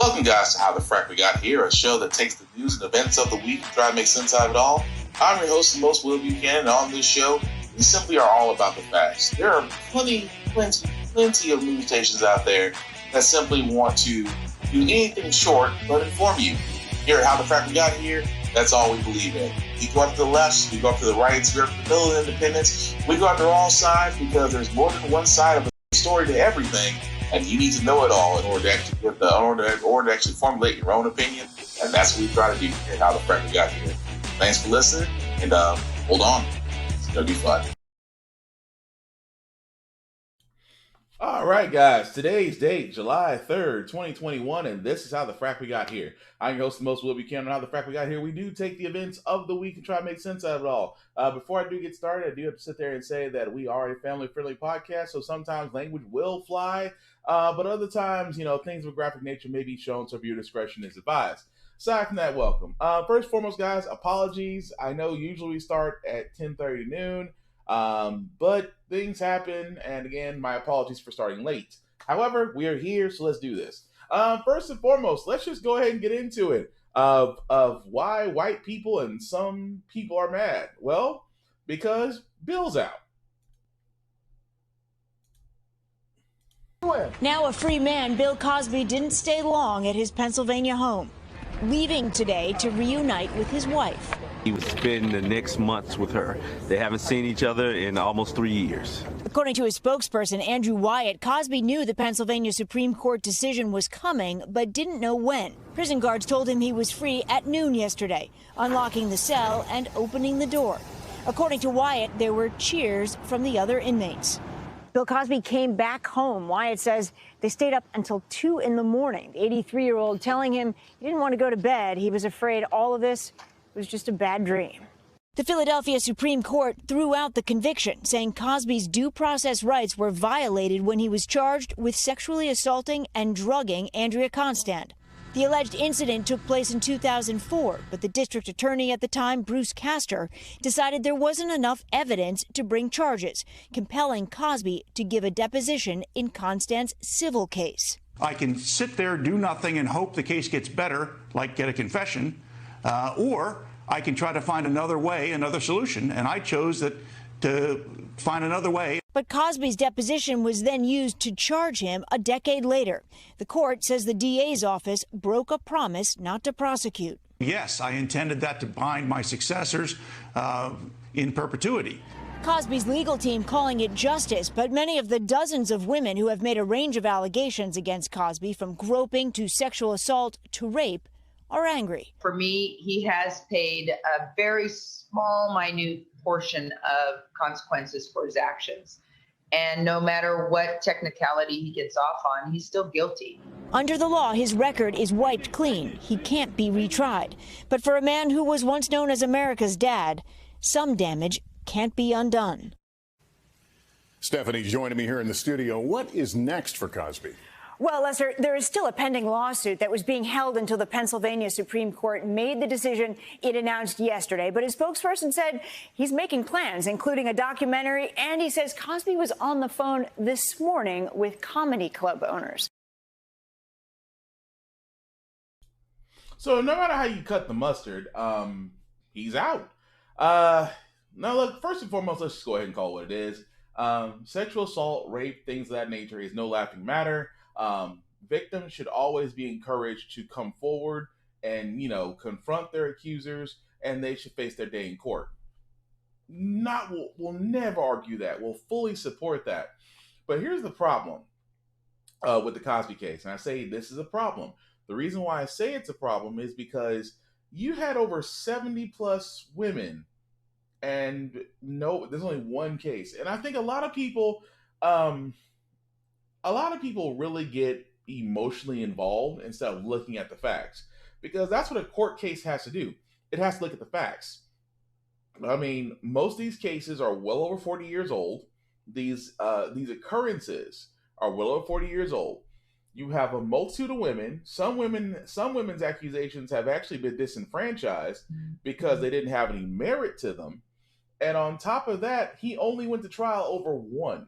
Welcome, guys, to How the Frack We Got Here, a show that takes the news and events of the week and try to make sense out of it all. I'm your host, the most Will Buchanan, and on this show, we simply are all about the facts. There are plenty of news stations out there that simply want to do anything short but inform you. Here at How the Frack We Got Here, that's all we believe in. We go up to the left, we go up to the right, we go up to the middle of independence, we go up to the wrong side because there's more than one side of a story to everything. And you need to know it all in order to actually formulate your own opinion. And that's what we try to do here at How the Frack We Got Here. Thanks for listening, and hold on. It's going to be fun. All right, guys. Today's date, July 3rd, 2021, and this is How the Frack We Got Here. I'm your host, the most Will Buchanan. How the Frack We Got Here, we do take the events of the week and try to make sense out of it all. Before I do get started, I do have to sit there and say that we are a family-friendly podcast, so sometimes language will fly, but other times, things of a graphic nature may be shown, so viewer discretion is advised. Aside from that, welcome. First and foremost, guys, apologies. I know usually we start at 10:30 noon. But things happen, and again, my apologies for starting late. However, we are here, so let's do this. First and foremost, let's just go ahead and get into it of why white people and some people are mad. Well, because Bill's out. Now a free man, Bill Cosby didn't stay long at his Pennsylvania home, leaving today to reunite with his wife. He would spend the next months with her. They haven't seen each other in almost 3 years. According to his spokesperson, Andrew Wyatt, Cosby knew the Pennsylvania Supreme Court decision was coming, but didn't know when. Prison guards told him he was free at noon yesterday, unlocking the cell and opening the door. According to Wyatt, there were cheers from the other inmates. Bill Cosby came back home. Wyatt says they stayed up until 2 in the morning. The 83-year-old telling him he didn't want to go to bed. He was afraid all of this was just a bad dream. The Philadelphia Supreme Court threw out the conviction, saying Cosby's due process rights were violated when he was charged with sexually assaulting and drugging Andrea Constand. The alleged incident took place in 2004, but the district attorney at the time, Bruce Castor, decided there wasn't enough evidence to bring charges, compelling Cosby to give a deposition in Constand's civil case. I can sit there, do nothing, and hope the case gets better, like get a confession, or I can try to find another way, another solution, and I chose to find another way. But Cosby's deposition was then used to charge him a decade later. The court says the DA's office broke a promise not to prosecute. Yes, I intended that to bind my successors in perpetuity. Cosby's legal team calling it justice, but many of the dozens of women who have made a range of allegations against Cosby, from groping to sexual assault to rape, are angry. For me, he has paid a very small, minute portion of consequences for his actions. And no matter what technicality he gets off on, he's still guilty. Under the law, his record is wiped clean. He can't be retried. But for a man who was once known as America's dad, some damage can't be undone. Stephanie joining me here in the studio. What is next for Cosby? Well, Lester, there is still a pending lawsuit that was being held until the Pennsylvania Supreme Court made the decision it announced yesterday. But his spokesperson said he's making plans, including a documentary, and he says Cosby was on the phone this morning with comedy club owners. So no matter how you cut the mustard, he's out. Now, look, first and foremost, let's just go ahead and call it what it is. Sexual assault, rape, things of that nature is no laughing matter. Victims should always be encouraged to come forward and, confront their accusers, and they should face their day in court. We'll never argue that. We'll fully support that. But here's the problem with the Cosby case. And I say this is a problem. The reason why I say it's a problem is because you had over 70 plus women, and no, there's only one case. And I think a lot of people really get emotionally involved instead of looking at the facts, because that's what a court case has to do. It has to look at the facts. I mean, most of these cases are well over 40 years old. These occurrences are well over 40 years old. You have a multitude of women. Some women's accusations have actually been disenfranchised because they didn't have any merit to them. And on top of that, he only went to trial over one,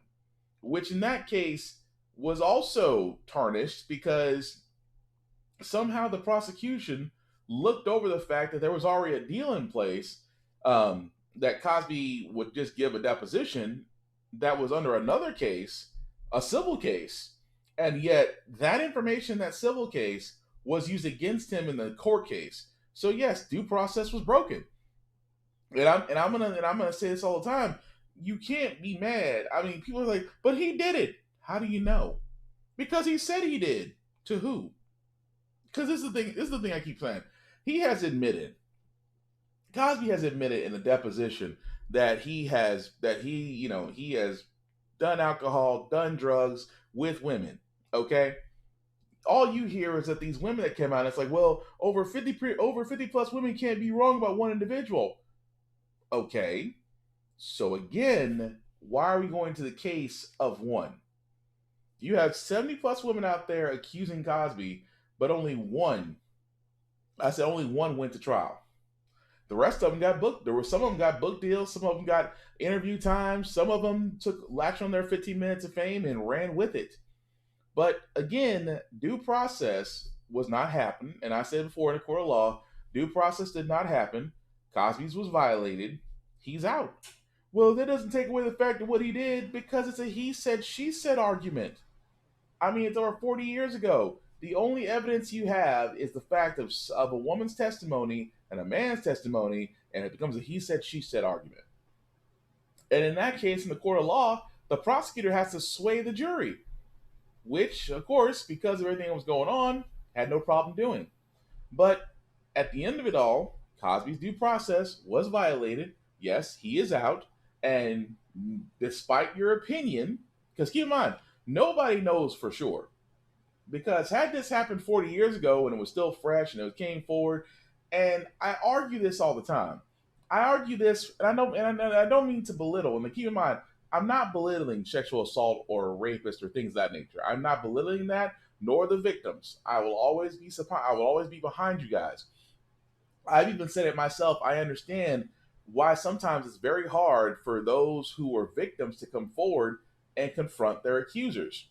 which in that case was also tarnished because somehow the prosecution looked over the fact that there was already a deal in place, that Cosby would just give a deposition that was under another case, a civil case, and yet that information, that civil case, was used against him in the court case. So yes, due process was broken. And I'm gonna say this all the time. You can't be mad. I mean, people are like, but he did it. How do you know? Because he said he did. To who? Because this is the thing. This is the thing I keep saying. He has admitted. Cosby has admitted in a deposition that he has he has done alcohol, done drugs with women. Okay. All you hear is that these women that came out, it's like, well, over 50 plus women can't be wrong about one individual. Okay. So again, why are we going to the case of one? You have 70 plus women out there accusing Cosby, but only one, I said only one went to trial. The rest of them got booked. Some of them got book deals, some of them got interview time, some of them latched on their 15 minutes of fame and ran with it. But again, due process was not happening. And I said before, in the court of law, due process did not happen. Cosby's was violated. He's out. Well, that doesn't take away the fact of what he did, because it's a he said, she said argument. I mean, it's over 40 years ago. The only evidence you have is the fact of a woman's testimony and a man's testimony, and it becomes a he said, she said argument. And in that case, in the court of law, the prosecutor has to sway the jury, which, of course, because of everything that was going on, had no problem doing. But at the end of it all, Cosby's due process was violated. Yes, he is out. And despite your opinion, because keep in mind, nobody knows for sure. Because had this happened 40 years ago when it was still fresh and it came forward, and I argue this all the time. I argue this, and I don't mean to belittle. And keep in mind, I'm not belittling sexual assault or rapist or things of that nature. I'm not belittling that, nor the victims. I will always be behind you guys. I've even said it myself. I understand why sometimes it's very hard for those who are victims to come forward and confront their accusers.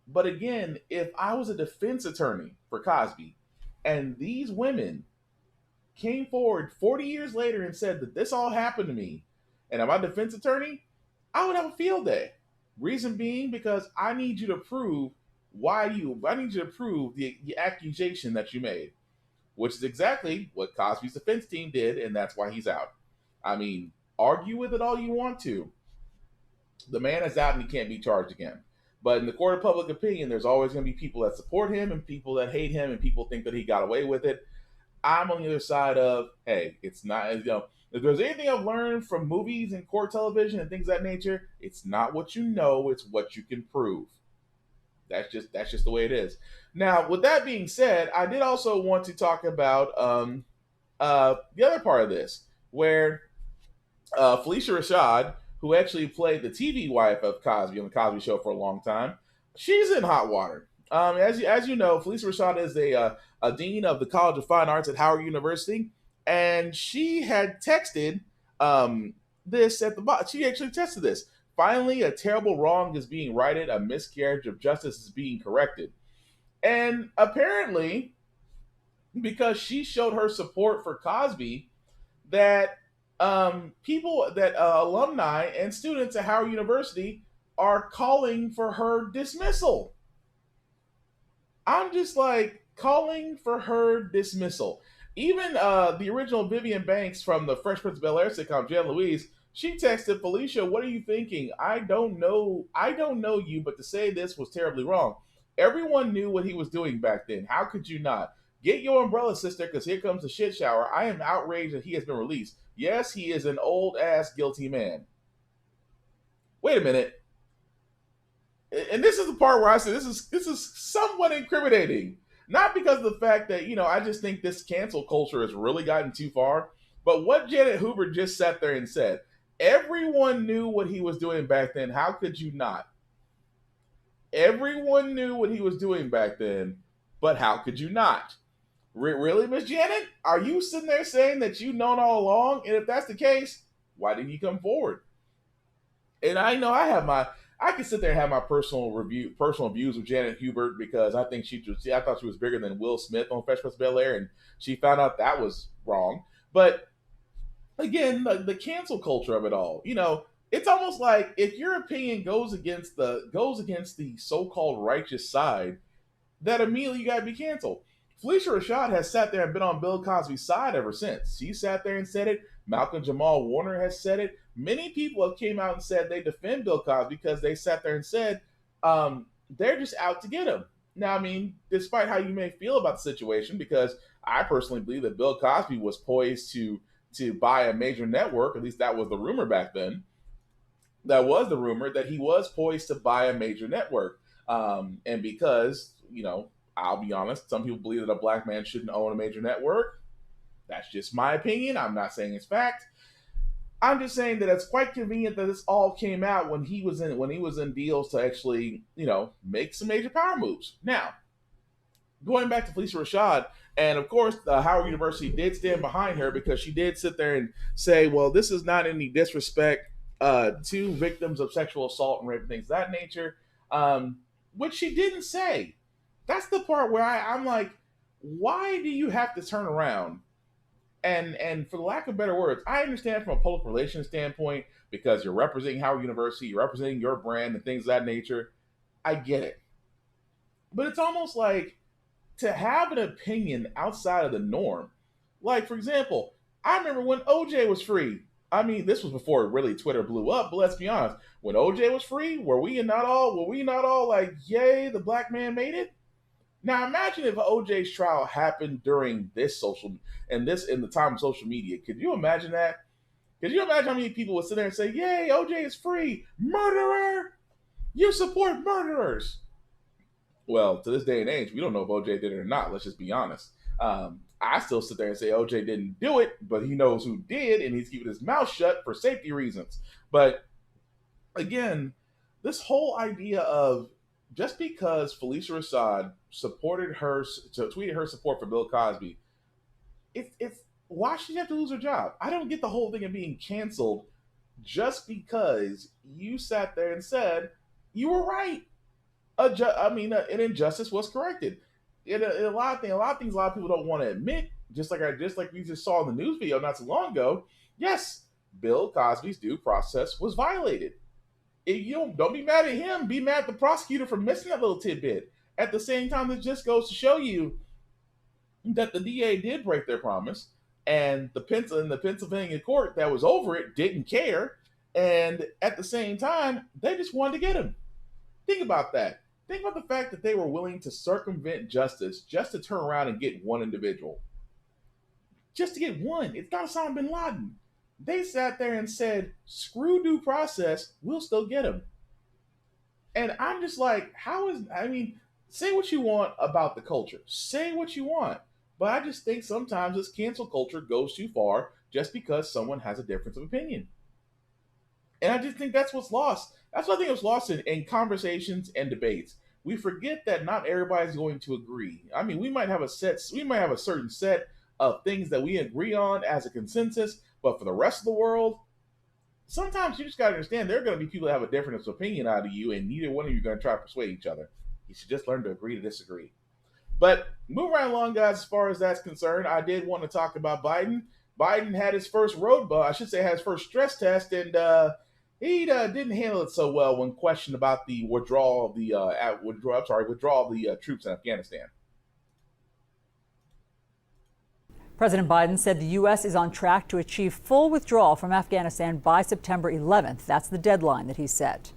But again, if I was a defense attorney for Cosby and these women came forward 40 years later and said that this all happened to me, and I'm a defense attorney, I would have a field day. Reason being, because I need you to prove the accusation that you made, which is exactly what Cosby's defense team did, and that's why he's out. I mean, argue with it all you want to. The man is out and he can't be charged again. But in the court of public opinion, there's always going to be people that support him and people that hate him and people think that he got away with it. I'm on the other side of, hey, it's not, if there's anything I've learned from movies and court television and things of that nature, it's not what you know, it's what you can prove. That's just the way it is. Now, with that being said, I did also want to talk about the other part of this, where Felicia Rashad, who actually played the TV wife of Cosby on the Cosby Show for a long time, she's in hot water. As you know, Felicia Rashad is a dean of the College of Fine Arts at Howard University, and she had texted this at the bottom. She actually texted this. Finally, a terrible wrong is being righted. A miscarriage of justice is being corrected. And apparently, because she showed her support for Cosby, that alumni and students at Howard University are calling for her dismissal. I'm just like, calling for her dismissal. Even the original Vivian Banks from the Fresh Prince of Bel-Air sitcom, Jen Louise, she texted Felicia, "What are you thinking? I don't know you, but to say this was terribly wrong. Everyone knew what he was doing back then. How could you not? Get your umbrella, sister, because here comes the shit shower. I am outraged that he has been released. Yes, he is an old-ass guilty man." Wait a minute. And this is the part where I say this is somewhat incriminating. Not because of the fact that, I just think this cancel culture has really gotten too far. But what Janet Hoover just sat there and said, everyone knew what he was doing back then. How could you not? Everyone knew what he was doing back then, but how could you not? Really, Miss Janet? Are you sitting there saying that you've known all along? And if that's the case, why didn't you come forward? And I know I have I could sit there and have my personal views of Janet Hubert because I think I thought she was bigger than Will Smith on Fresh Prince of Bel-Air, and she found out that was wrong. But again, the cancel culture of it all, it's almost like if your opinion goes against the so-called righteous side, that immediately you gotta be canceled. Felicia Rashad has sat there and been on Bill Cosby's side ever since. She sat there and said it. Malcolm Jamal Warner has said it. Many people have came out and said they defend Bill Cosby because they sat there and said they're just out to get him. Now, I mean, despite how you may feel about the situation, because I personally believe that Bill Cosby was poised to buy a major network. At least that was the rumor back then. That was the rumor that he was poised to buy a major network. And because, I'll be honest, some people believe that a black man shouldn't own a major network. That's just my opinion. I'm not saying it's fact. I'm just saying that it's quite convenient that this all came out when he was in deals to actually, make some major power moves. Now, going back to Felicia Rashad, and of course, Howard University did stand behind her because she did sit there and say, well, this is not any disrespect to victims of sexual assault and rape and things of that nature, which she didn't say. That's the part where I'm like, why do you have to turn around? And for the lack of better words, I understand from a public relations standpoint, because you're representing Howard University, you're representing your brand and things of that nature. I get it. But it's almost like to have an opinion outside of the norm. Like, for example, I remember when OJ was free. I mean, this was before really Twitter blew up, but let's be honest. When OJ was free, were we not all like, yay, the black man made it? Now imagine if OJ's trial happened during in the time of social media. Could you imagine that? Could you imagine how many people would sit there and say, yay, OJ is free, murderer! You support murderers! Well, to this day and age, we don't know if OJ did it or not, let's just be honest. I still sit there and say OJ didn't do it, but he knows who did, and he's keeping his mouth shut for safety reasons. But again, this whole idea of just because Felicia Rashad tweeted her support for Bill Cosby, it's why should she have to lose her job? I don't get the whole thing of being canceled just because you sat there and said you were right. An injustice was corrected. A lot of things a lot of people don't want to admit, just like we just saw in the news video not too long ago. Yes, Bill Cosby's due process was violated. If you don't be mad at him, be mad at the prosecutor for missing that little tidbit. At the same time, it just goes to show you that the DA did break their promise, and the Pennsylvania court that was over it didn't care, and at the same time, they just wanted to get him. Think about that. Think about the fact that they were willing to circumvent justice just to turn around and get one individual. Just to get one. It's not Osama bin Laden. They sat there and said, screw due process, we'll still get him. And I'm just like, say what you want about the culture. Say what you want. But I just think sometimes this cancel culture goes too far just because someone has a difference of opinion. And I just think that's what's lost. That's what I think was lost in conversations and debates. We forget that not everybody's going to agree. I mean, we might have a certain set of things that we agree on as a consensus, but for the rest of the world, sometimes you just got to understand there are going to be people that have a difference of opinion out of you, and neither one of you are going to try to persuade each other. You should just learn to agree to disagree. But moving right along, guys, as far as that's concerned, I did want to talk about Biden. Biden had his first first stress test, and he didn't handle it so well when questioned about the withdrawal of the troops in Afghanistan. President Biden said the U.S. is on track to achieve full withdrawal from Afghanistan by September 11th. That's the deadline that he set.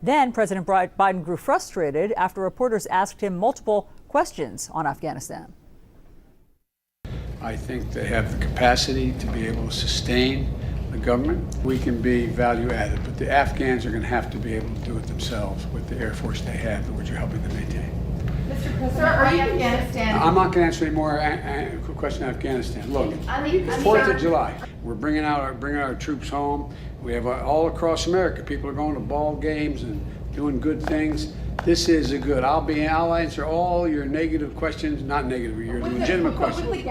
Then President Biden grew frustrated after reporters asked him multiple questions on Afghanistan. I think they have the capacity to be able to sustain the government. We can be value added, but the Afghans are going to have to be able to do it themselves with the Air Force they have, which you're helping them maintain. Mr. President, are you Afghanistan? I'm not going to answer any more question on Afghanistan. Look, it's 4th of July. We're bringing our troops home. We have all across America. People are going to ball games and doing good things. This is a good. I'll answer all your negative questions, not negative, your legitimate questions.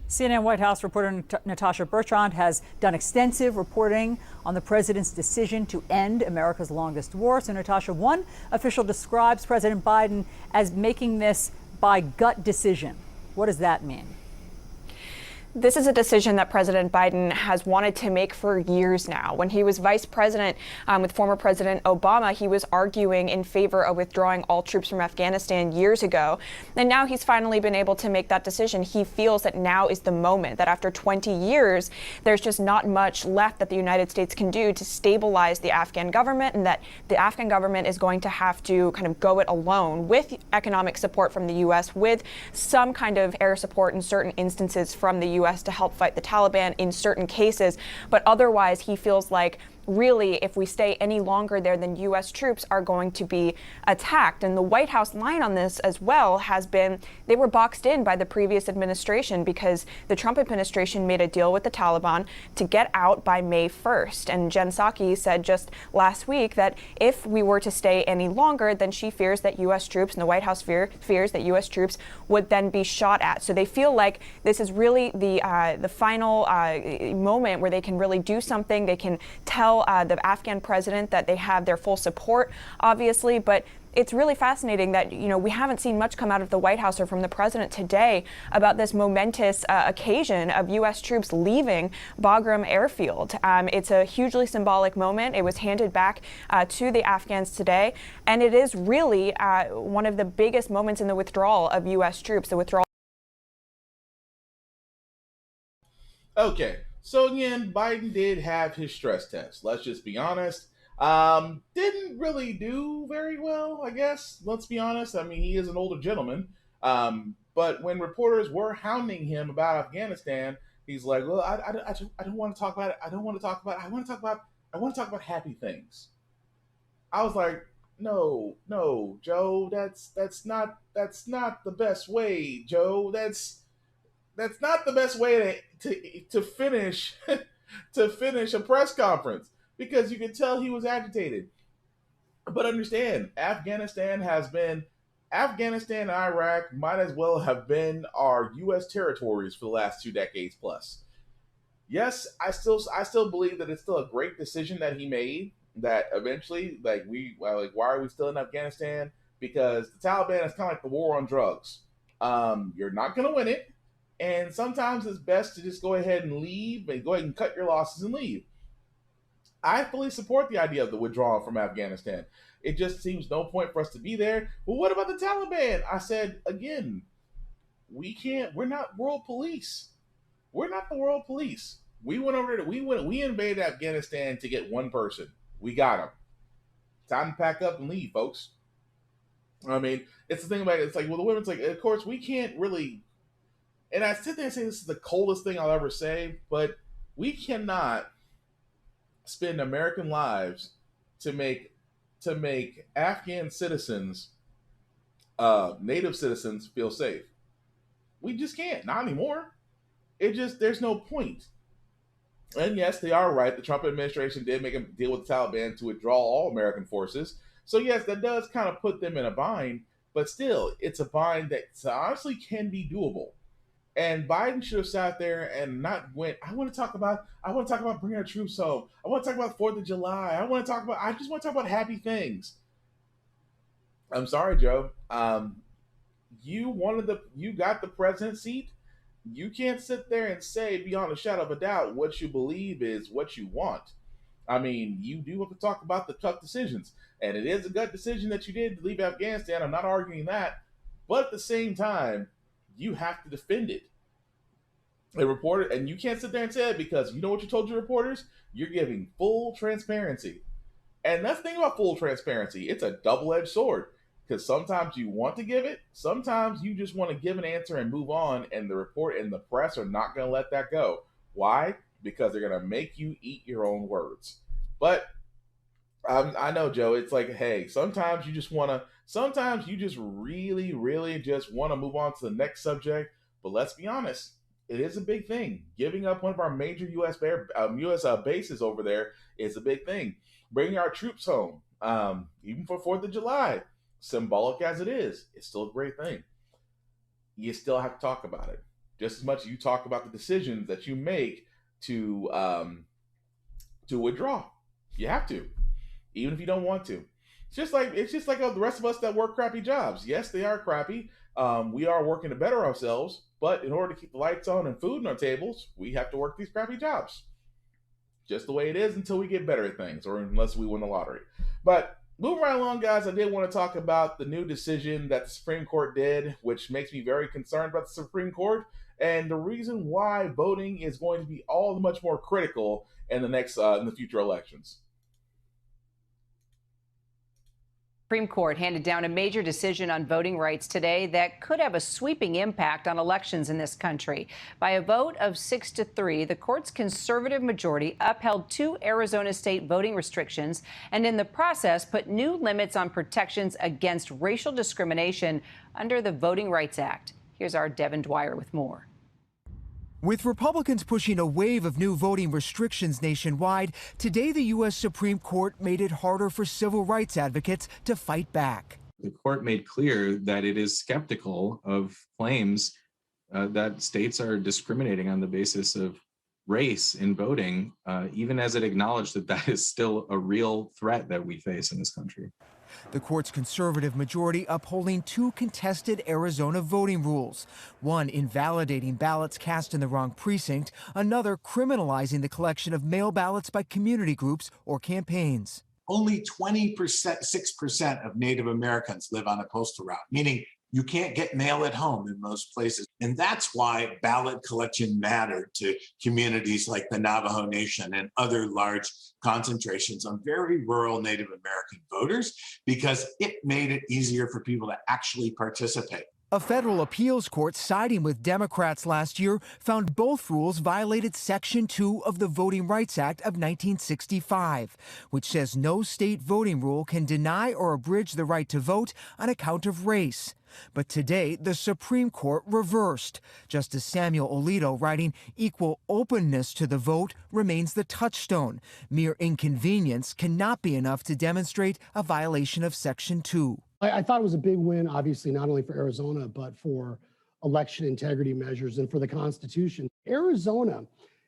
CNN White House reporter Natasha Bertrand has done extensive reporting on the president's decision to end America's longest war. So, Natasha, one official describes President Biden as making this by gut decision. What does that mean? This is a decision that President Biden has wanted to make for years now. When he was vice president with former President Obama, he was arguing in favor of withdrawing all troops from Afghanistan years ago. And now he's finally been able to make that decision. He feels that now is the moment, that after 20 years, there's just not much left that the United States can do to stabilize the Afghan government, and that the Afghan government is going to have to kind of go it alone with economic support from the U.S., with some kind of air support in certain instances from the U.S. to help fight the Taliban in certain cases. But otherwise, he feels like really, if we stay any longer there, then U.S. troops are going to be attacked. And the White House line on this as well has been they were boxed in by the previous administration because the Trump administration made a deal with the Taliban to get out by May 1st. And Jen Psaki said just last week that if we were to stay any longer, then she fears that U.S. troops, and the White House fears that U.S. troops would then be shot at. So they feel like this is really the final moment where they can really do something. They can tell the Afghan president that they have their full support, obviously, but it's really fascinating that, we haven't seen much come out of the White House or from the president today about this momentous occasion of U.S. troops leaving Bagram Airfield. It's a hugely symbolic moment. It was handed back to the Afghans today, and it is really one of the biggest moments in the withdrawal of U.S. troops, the withdrawal. Okay. So again, Biden did have his stress test. Let's just be honest. Didn't really do very well, I guess. Let's be honest. I mean, he is an older gentleman. But when reporters were hounding him about Afghanistan, he's like, "Well, I don't want to talk about it. I don't want to talk about it. I want to talk about happy things." I was like, "No, Joe. That's not the best way, Joe. That's not the best way to finish to finish a press conference, because you could tell he was agitated." But understand, Afghanistan and Iraq might as well have been our U.S. territories for the last 2 decades plus. Yes, I still believe that it's still a great decision that he made. That eventually, why are we still in Afghanistan? Because the Taliban is kind of like the war on drugs. You're not going to win it. And sometimes it's best to just go ahead and leave and go ahead and cut your losses and leave. I fully support the idea of the withdrawal from Afghanistan. It just seems no point for us to be there. Well, what about the Taliban? I said, again, we're not world police. We're not the world police. We went over there, we invaded Afghanistan to get one person. We got him. Time to pack up and leave, folks. I mean, it's the thing about it. It's like, well, the women's like, of course, we can't really. And I sit there and say this is the coldest thing I'll ever say, but we cannot spend American lives to make Afghan citizens, native citizens, feel safe. We just can't. Not anymore. There's no point. And yes, they are right. The Trump administration did make a deal with the Taliban to withdraw all American forces. So yes, that does kind of put them in a bind, but still, it's a bind that honestly can be doable. And Biden should have sat there and not went, I want to talk about bringing our troops home. I want to talk about 4th of July. I just want to talk about happy things. I'm sorry, Joe. You got the president's seat. You can't sit there and say beyond a shadow of a doubt what you believe is what you want. I mean, you do have to talk about the tough decisions. And it is a gut decision that you did to leave Afghanistan. I'm not arguing that. But at the same time, you have to defend it. A reporter, and you can't sit there and say it, because you know what you told your reporters? You're giving full transparency. And that's the thing about full transparency. It's a double-edged sword, because sometimes you want to give it, sometimes you just want to give an answer and move on, and the report and the press are not going to let that go. Why? Because they're going to make you eat your own words. But I know, Joe, it's like, hey, sometimes you just really, really just want to move on to the next subject. But let's be honest, it is a big thing. Giving up one of our major U.S. bases over there is a big thing. Bringing our troops home, even for 4th of July, symbolic as it is, it's still a great thing. You still have to talk about it. just as much as you talk about the decisions that you make to withdraw. You have to, even if you don't want to. It's just like the rest of us that work crappy jobs. Yes, they are crappy. We are working to better ourselves, but in order to keep the lights on and food on our tables, we have to work these crappy jobs. Just the way it is until we get better at things, or unless we win the lottery. But moving right along, guys, I did want to talk about the new decision that the Supreme Court did, which makes me very concerned about the Supreme Court, and the reason why voting is going to be all much more critical in the future elections. Supreme Court handed down a major decision on voting rights today that could have a sweeping impact on elections in this country. By a vote of 6-3, the court's conservative majority upheld 2 Arizona state voting restrictions and in the process put new limits on protections against racial discrimination under the Voting Rights Act. Here's our Devin Dwyer with more. With Republicans pushing a wave of new voting restrictions nationwide, today the U.S. Supreme Court made it harder for civil rights advocates to fight back. The court made clear that it is skeptical of claims that states are discriminating on the basis of race in voting, even as it acknowledged that that is still a real threat that we face in this country. The court's conservative majority upholding 2 contested Arizona voting rules, one invalidating ballots cast in the wrong precinct, another criminalizing the collection of mail ballots by community groups or campaigns. Only 6% of Native Americans live on a postal route, meaning you can't get mail at home in most places. And that's why ballot collection mattered to communities like the Navajo Nation and other large concentrations on very rural Native American voters, because it made it easier for people to actually participate. A federal appeals court siding with Democrats last year found both rules violated Section 2 of the Voting Rights Act of 1965, which says no state voting rule can deny or abridge the right to vote on account of race. But today, the Supreme Court reversed. Justice Samuel Alito writing, equal openness to the vote remains the touchstone. Mere inconvenience cannot be enough to demonstrate a violation of Section 2. I thought it was a big win, obviously, not only for Arizona, but for election integrity measures and for the Constitution. Arizona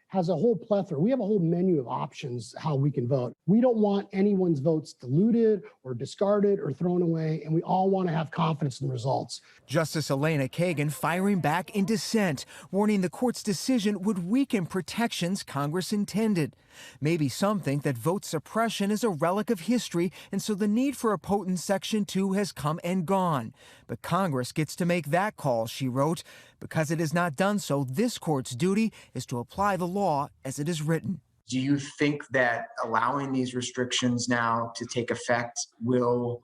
has a whole plethora. We have a whole menu of options how we can vote. We don't want anyone's votes diluted or discarded or thrown away, and we all want to have confidence in the results. Justice Elena Kagan firing back in dissent, warning the court's decision would weaken protections Congress intended. Maybe some think that vote suppression is a relic of history, and so the need for a potent Section 2 has come and gone. But Congress gets to make that call, she wrote. Because it has not done so, this court's duty is to apply the law as it is written. Do you think that allowing these restrictions now to take effect will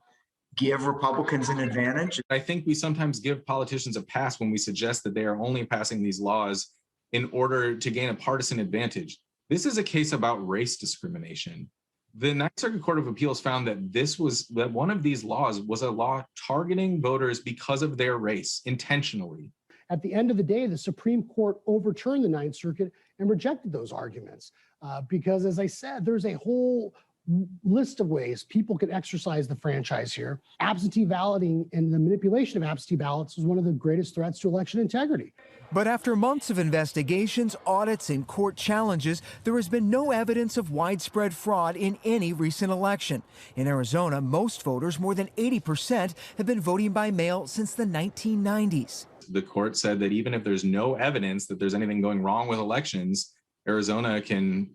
give Republicans an advantage? I think we sometimes give politicians a pass when we suggest that they are only passing these laws in order to gain a partisan advantage. This is a case about race discrimination. The Ninth Circuit Court of Appeals found that one of these laws was a law targeting voters because of their race intentionally. At the end of the day, the Supreme Court overturned the Ninth Circuit and rejected those arguments because, as I said, there's a whole list of ways people can exercise the franchise here. Absentee balloting and the manipulation of absentee ballots is one of the greatest threats to election integrity. But after months of investigations, audits, and court challenges, there has been no evidence of widespread fraud in any recent election. In Arizona, most voters, more than 80%, have been voting by mail since the 1990s. The court said that even if there's no evidence that there's anything going wrong with elections, Arizona can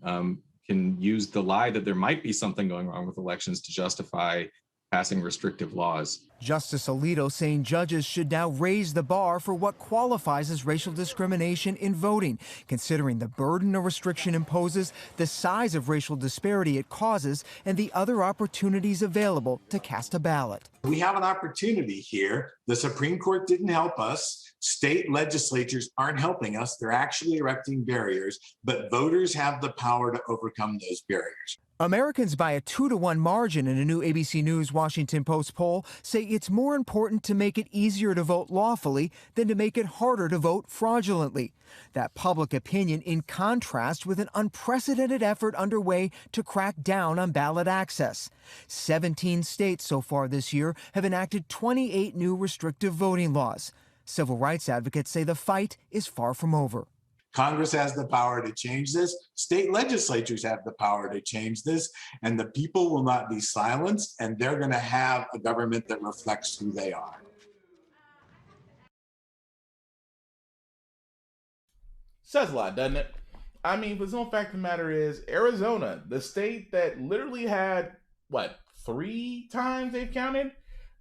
use the lie that there might be something going wrong with elections to justify passing restrictive laws. Justice Alito saying judges should now raise the bar for what qualifies as racial discrimination in voting, considering the burden a restriction imposes, the size of racial disparity it causes, and the other opportunities available to cast a ballot. We have an opportunity here. The Supreme Court didn't help us. State legislatures aren't helping us. They're actually erecting barriers, but voters have the power to overcome those barriers. Americans by a 2-to-1 margin in a new ABC News Washington Post poll say it's more important to make it easier to vote lawfully than to make it harder to vote fraudulently. That public opinion in contrast with an unprecedented effort underway to crack down on ballot access. 17 states so far this year have enacted 28 new restrictive voting laws. Civil rights advocates say the fight is far from over. Congress has the power to change this. State legislatures have the power to change this, and the people will not be silenced, and they're going to have a government that reflects who they are. Says a lot, doesn't it? I mean, the simple fact of the matter is, Arizona, the state that literally had, 3 times they've counted?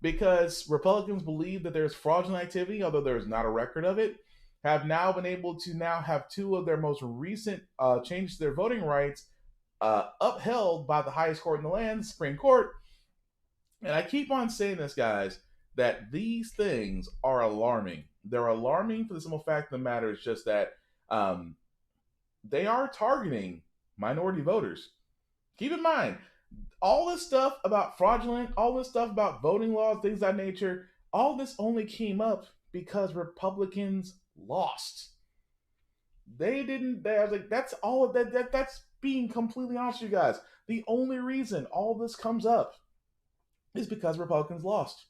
Because Republicans believe that there's fraudulent activity, although there's not a record of it, have now been able to now have 2 of their most recent changes to their voting rights upheld by the highest court in the land, the Supreme Court. And I keep on saying this, guys, that these things are alarming. They're alarming for the simple fact of the matter is just that they are targeting minority voters. Keep in mind, all this stuff about fraudulent, all this stuff about voting laws, things of that nature, all this only came up because Republicans lost. I was like, that's all of that. That's being completely honest with you guys. The only reason all this comes up is because Republicans lost.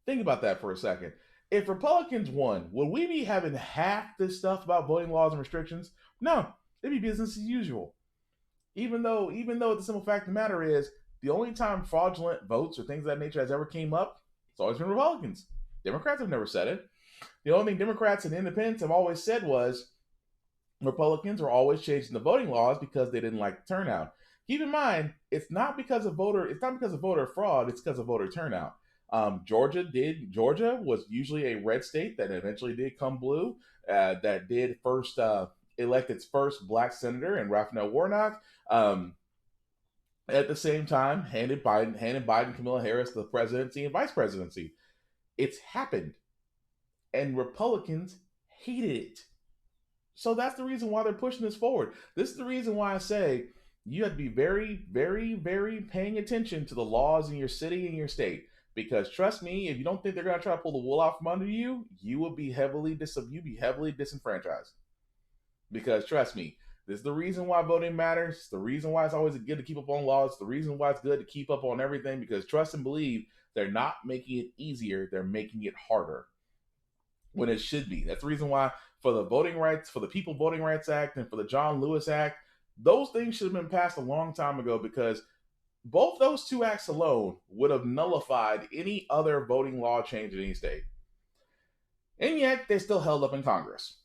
Think about that for a second. If Republicans won, would we be having half this stuff about voting laws and restrictions? No, it'd be business as usual. Even though the simple fact of the matter is, the only time fraudulent votes or things of that nature has ever came up, it's always been Republicans. Democrats have never said it. The only thing Democrats and independents have always said was Republicans are always changing the voting laws because they didn't like the turnout. Keep in mind, it's not because of voter fraud, it's because of voter turnout. Georgia was usually a red state that eventually did come blue, that did first elect its first black senator in Raphael Warnock. At the same time, handed Biden Kamala Harris the presidency and vice presidency. It's happened. And Republicans hated it. So that's the reason why they're pushing this forward. This is the reason why I say you have to be very, very, very paying attention to the laws in your city and your state. Because trust me, if you don't think they're going to try to pull the wool out from under you, you will be heavily disenfranchised. Because trust me, this is the reason why voting matters. It's the reason why it's always good to keep up on laws. It's the reason why it's good to keep up on everything. Because trust and believe, they're not making it easier. They're making it harder when it should be. That's the reason why for the voting rights, for the People Voting Rights Act and for the John Lewis Act, those things should have been passed a long time ago, because both those 2 acts alone would have nullified any other voting law change in any state. And yet they're still held up in Congress.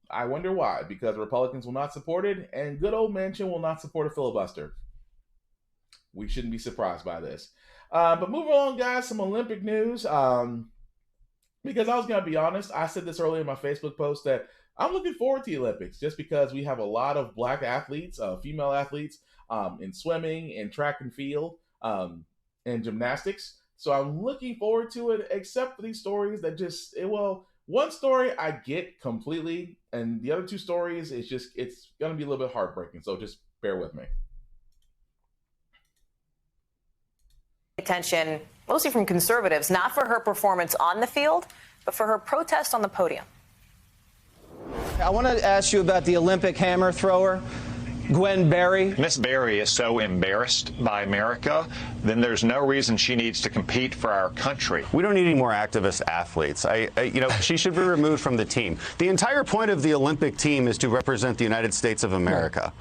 I wonder why. Because Republicans will not support it, and good old Manchin will not support a filibuster. We shouldn't be surprised by this. But moving on, guys, some Olympic news. Because I was going to be honest, I said this earlier in my Facebook post that I'm looking forward to the Olympics just because we have a lot of black athletes, female athletes in swimming, in track and field, and gymnastics. So I'm looking forward to it, except for these stories that one story I get completely, and the other 2 stories, it's going to be a little bit heartbreaking. So just bear with me. Attention, mostly from conservatives, not for her performance on the field, but for her protest on the podium. I want to ask you about the Olympic hammer thrower, Gwen Berry. Miss Berry is so embarrassed by America, then there's no reason she needs to compete for our country. We don't need any more activist athletes. She should be removed from the team. The entire point of the Olympic team is to represent the United States of America.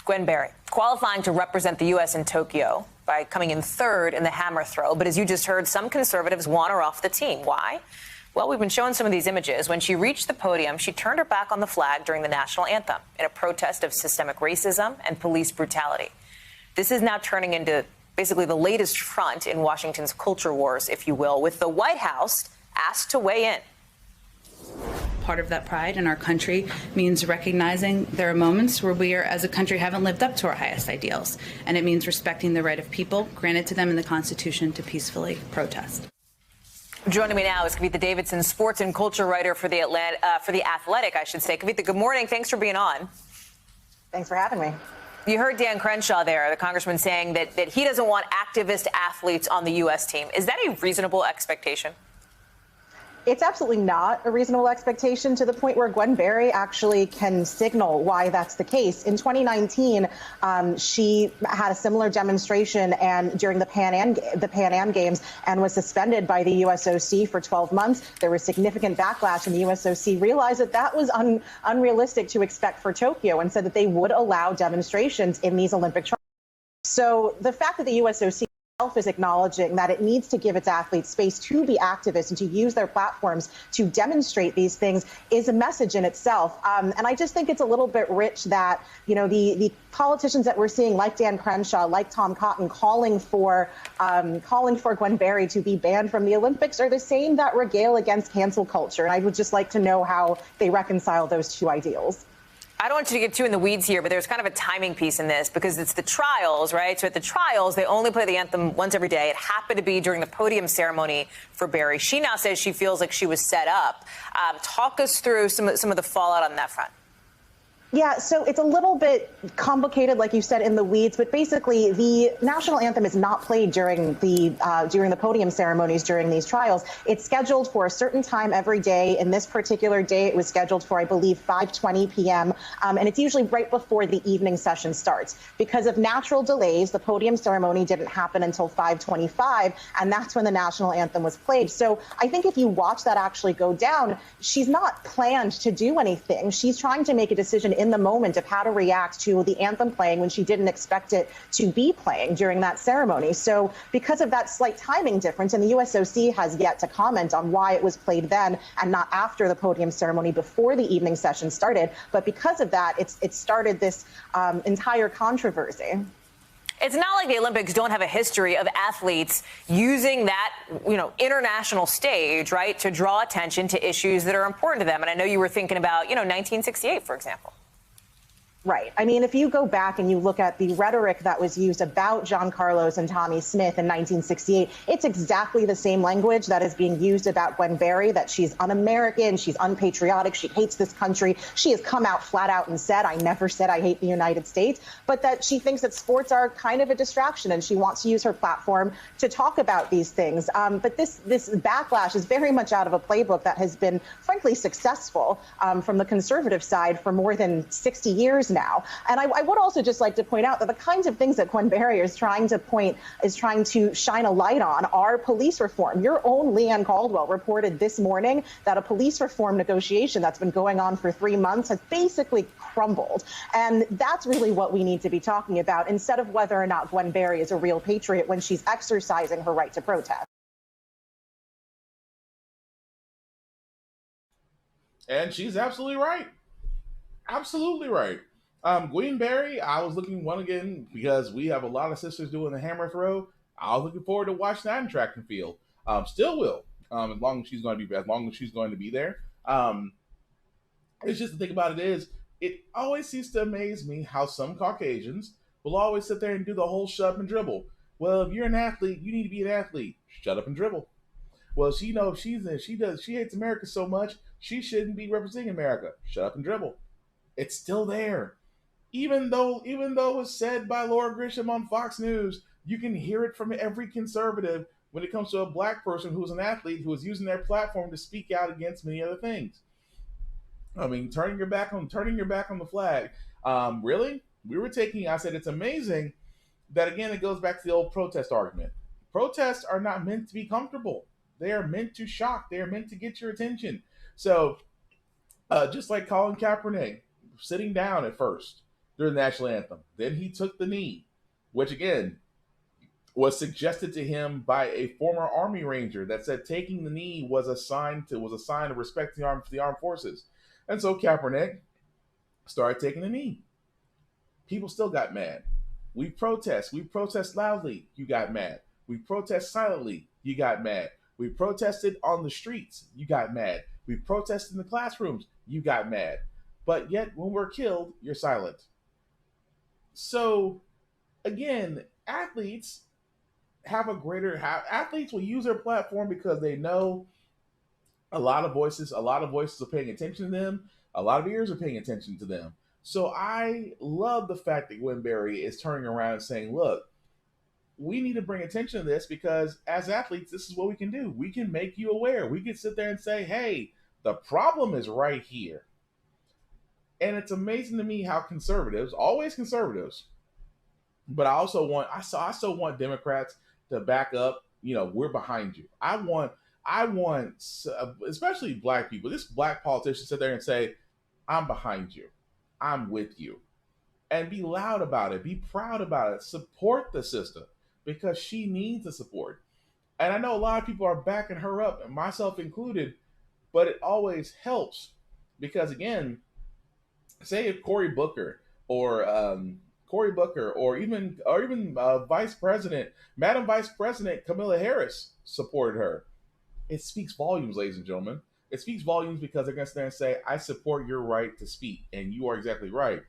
Gwen Berry, qualifying to represent the U.S. in Tokyo by coming in 3rd in the hammer throw. But as you just heard, some conservatives want her off the team. Why? Well, we've been showing some of these images. When she reached the podium, she turned her back on the flag during the national anthem in a protest of systemic racism and police brutality. This is now turning into basically the latest front in Washington's culture wars, if you will, with the White House asked to weigh in. Part of that pride in our country means recognizing there are moments where we are, as a country, haven't lived up to our highest ideals. And it means respecting the right of people granted to them in the Constitution to peacefully protest. Joining me now is Kavitha Davidson, sports and culture writer for the Athletic, I should say. Kavitha, good morning. Thanks for being on. Thanks for having me. You heard Dan Crenshaw there, the congressman, saying that he doesn't want activist athletes on the U.S. team. Is that a reasonable expectation? It's absolutely not a reasonable expectation, to the point where Gwen Berry actually can signal why that's the case. In 2019, she had a similar demonstration and during the Pan Am Games and was suspended by the USOC for 12 months. There was significant backlash, and the USOC realized that that was unrealistic to expect for Tokyo, and said that they would allow demonstrations in these Olympic trials. So the fact that the USOC is acknowledging that it needs to give its athletes space to be activists and to use their platforms to demonstrate these things is a message in itself. And I just think it's a little bit rich that, you know, the politicians that we're seeing, like Dan Crenshaw, like Tom Cotton, calling for Gwen Berry to be banned from the Olympics, are the same that regale against cancel culture. And I would just like to know how they reconcile those two ideals. I don't want you to get too in the weeds here, but there's kind of a timing piece in this because it's the trials, right? So at the trials, they only play the anthem once every day. It happened to be during the podium ceremony for Berry. She now says she feels like she was set up. Talk us through some of the fallout on that front. Yeah, so it's a little bit complicated, like you said, in the weeds, but basically the national anthem is not played during the podium ceremonies during these trials. It's scheduled for a certain time every day. In this particular day, it was scheduled for, I believe, 5:20 p.m., and it's usually right before the evening session starts. Because of natural delays, the podium ceremony didn't happen until 5:25, and that's when the national anthem was played. So I think if you watch that actually go down, she's not planned to do anything. She's trying to make a decision in the moment of how to react to the anthem playing when she didn't expect it to be playing during that ceremony. So because of that slight timing difference, and the USOC has yet to comment on why it was played then and not after the podium ceremony before the evening session started, but because of that, it started this entire controversy. It's not like the Olympics don't have a history of athletes using that, you know, international stage, right, to draw attention to issues that are important to them. And I know you were thinking about, 1968, for example. Right. I mean, if you go back and you look at the rhetoric that was used about John Carlos and Tommie Smith in 1968, it's exactly the same language that is being used about Gwen Berry, that she's un-American, she's unpatriotic, she hates this country. She has come out flat out and said, I never said I hate the United States, but that she thinks that sports are kind of a distraction and she wants to use her platform to talk about these things. But this backlash is very much out of a playbook that has been, frankly, successful from the conservative side for more than 60 years now. And I would also just like to point out that the kinds of things that Gwen Berry is trying to shine a light on are police reform. Your own Leanne Caldwell reported this morning that a police reform negotiation that's been going on for 3 months has basically crumbled. And that's really what we need to be talking about, instead of whether or not Gwen Berry is a real patriot when she's exercising her right to protest. And she's absolutely right. Absolutely right. Gwen Berry, I was looking one again because we have a lot of sisters doing the hammer throw. I was looking forward to watching that in track and field. Still will, as long as she's going to be there. It's just the thing about it is, it always seems to amaze me how some Caucasians will always sit there and do the whole shut up and dribble. Well, if you're an athlete, you need to be an athlete. Shut up and dribble. Well, she hates America so much, she shouldn't be representing America. Shut up and dribble. It's still there. Even though it's said by Laura Grisham on Fox News, you can hear it from every conservative when it comes to a black person who's an athlete who is using their platform to speak out against many other things. I mean, turning your back on the flag. Really? I said it's amazing that, again, it goes back to the old protest argument. Protests are not meant to be comfortable. They are meant to shock. They are meant to get your attention. So, just like Colin Kaepernick sitting down at first during the national anthem, then he took the knee, which again was suggested to him by a former Army Ranger that said taking the knee was a sign of respect for the armed forces. And so Kaepernick started taking the knee. People still got mad. We protest loudly, you got mad. We protest silently, you got mad. We protested on the streets, you got mad. We protested in the classrooms, you got mad. But yet when we're killed, you're silent. So again, athletes will use their platform because they know a lot of voices are paying attention to them, a lot of ears are paying attention to them. So I love the fact that Gwen Berry is turning around and saying, look, we need to bring attention to this because as athletes, this is what we can do. We can make you aware. We can sit there and say, hey, the problem is right here. And it's amazing to me how conservatives, always conservatives, but I still want Democrats to back up. We're behind you. I want, especially black people, this black politician sit there and say, I'm behind you. I'm with you. And be loud about it. Be proud about it. Support the sister because she needs the support. And I know a lot of people are backing her up, and myself included, but it always helps because, again, say if Cory Booker or even Vice President, Madam Vice President Kamala Harris supported her. It speaks volumes, ladies and gentlemen. It speaks volumes because they're going to stand and say, I support your right to speak, and you are exactly right.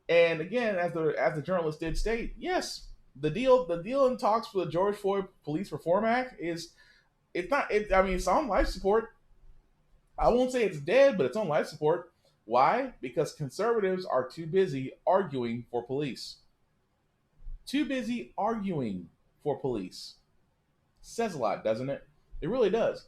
And again, as the journalist did state, yes, the deal in talks for the George Floyd Police Reform Act it's on life support. I won't say it's dead, but it's on life support. Why? Because conservatives are too busy arguing for police. Too busy arguing for police. Says a lot, doesn't it? It really does.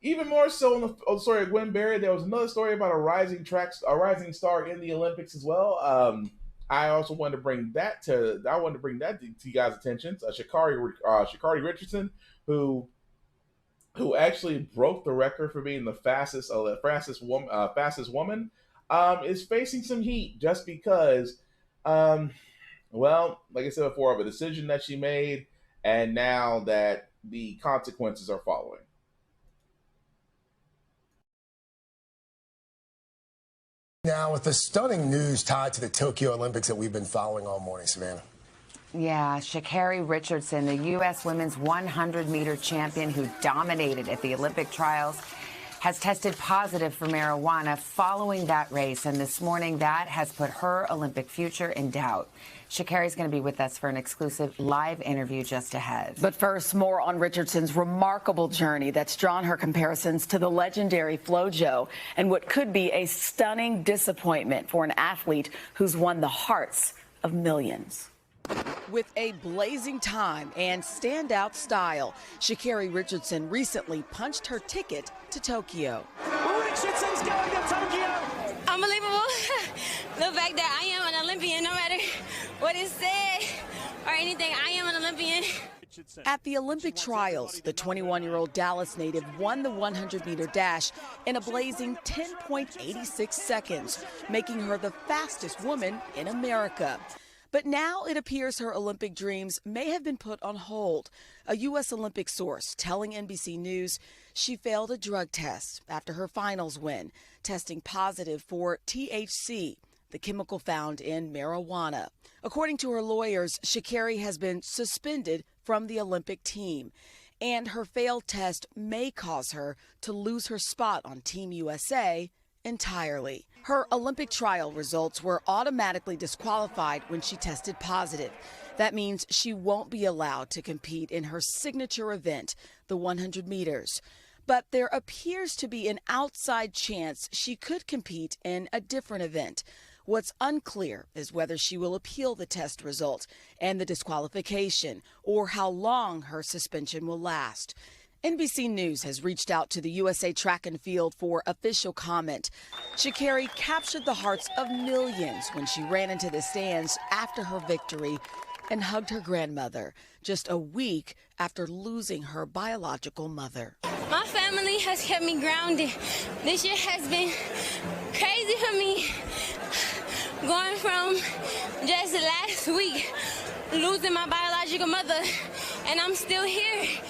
Even more so on the story of Gwen Berry, there was another story about a rising star in the Olympics as well. I also wanted to bring that to you guys' attention. Sha'Carri Richardson, who actually broke the record for being the fastest woman, is facing some heat just because, like I said before, of a decision that she made, and now that the consequences are following. Now, with the stunning news tied to the Tokyo Olympics that we've been following all morning, Savannah. Yeah, Sha'Carri Richardson, the U.S. women's 100-meter champion who dominated at the Olympic trials, has tested positive for marijuana following that race. And this morning, that has put her Olympic future in doubt. Sha'Carri's going to be with us for an exclusive live interview just ahead. But first, more on Richardson's remarkable journey that's drawn her comparisons to the legendary FloJo and what could be a stunning disappointment for an athlete who's won the hearts of millions. With a blazing time and standout style, Sha'Carri Richardson recently punched her ticket to Tokyo. Richardson's going to Tokyo! Unbelievable. The fact that I am an Olympian, no matter what is said or anything, I am an Olympian. At the Olympic trials, the 21-year-old Dallas native won the 100-meter dash in a blazing 10.86 seconds, making her the fastest woman in America. But now it appears her Olympic dreams may have been put on hold. A U.S. Olympic source telling NBC News she failed a drug test after her finals win, testing positive for THC, the chemical found in marijuana. According to her lawyers, Sha'Carri has been suspended from the Olympic team, and her failed test may cause her to lose her spot on Team USA entirely. Her Olympic trial results were automatically disqualified when she tested positive. That means she won't be allowed to compete in her signature event, the 100 meters. But there appears to be an outside chance she could compete in a different event. What's unclear is whether she will appeal the test result and the disqualification, or how long her suspension will last. NBC News has reached out to the USA Track and Field for official comment. Sha'Carri captured the hearts of millions when she ran into the stands after her victory and hugged her grandmother just a week after losing her biological mother. My family has kept me grounded. This year has been crazy for me. Going from just last week, losing my biological mother, and I'm still here.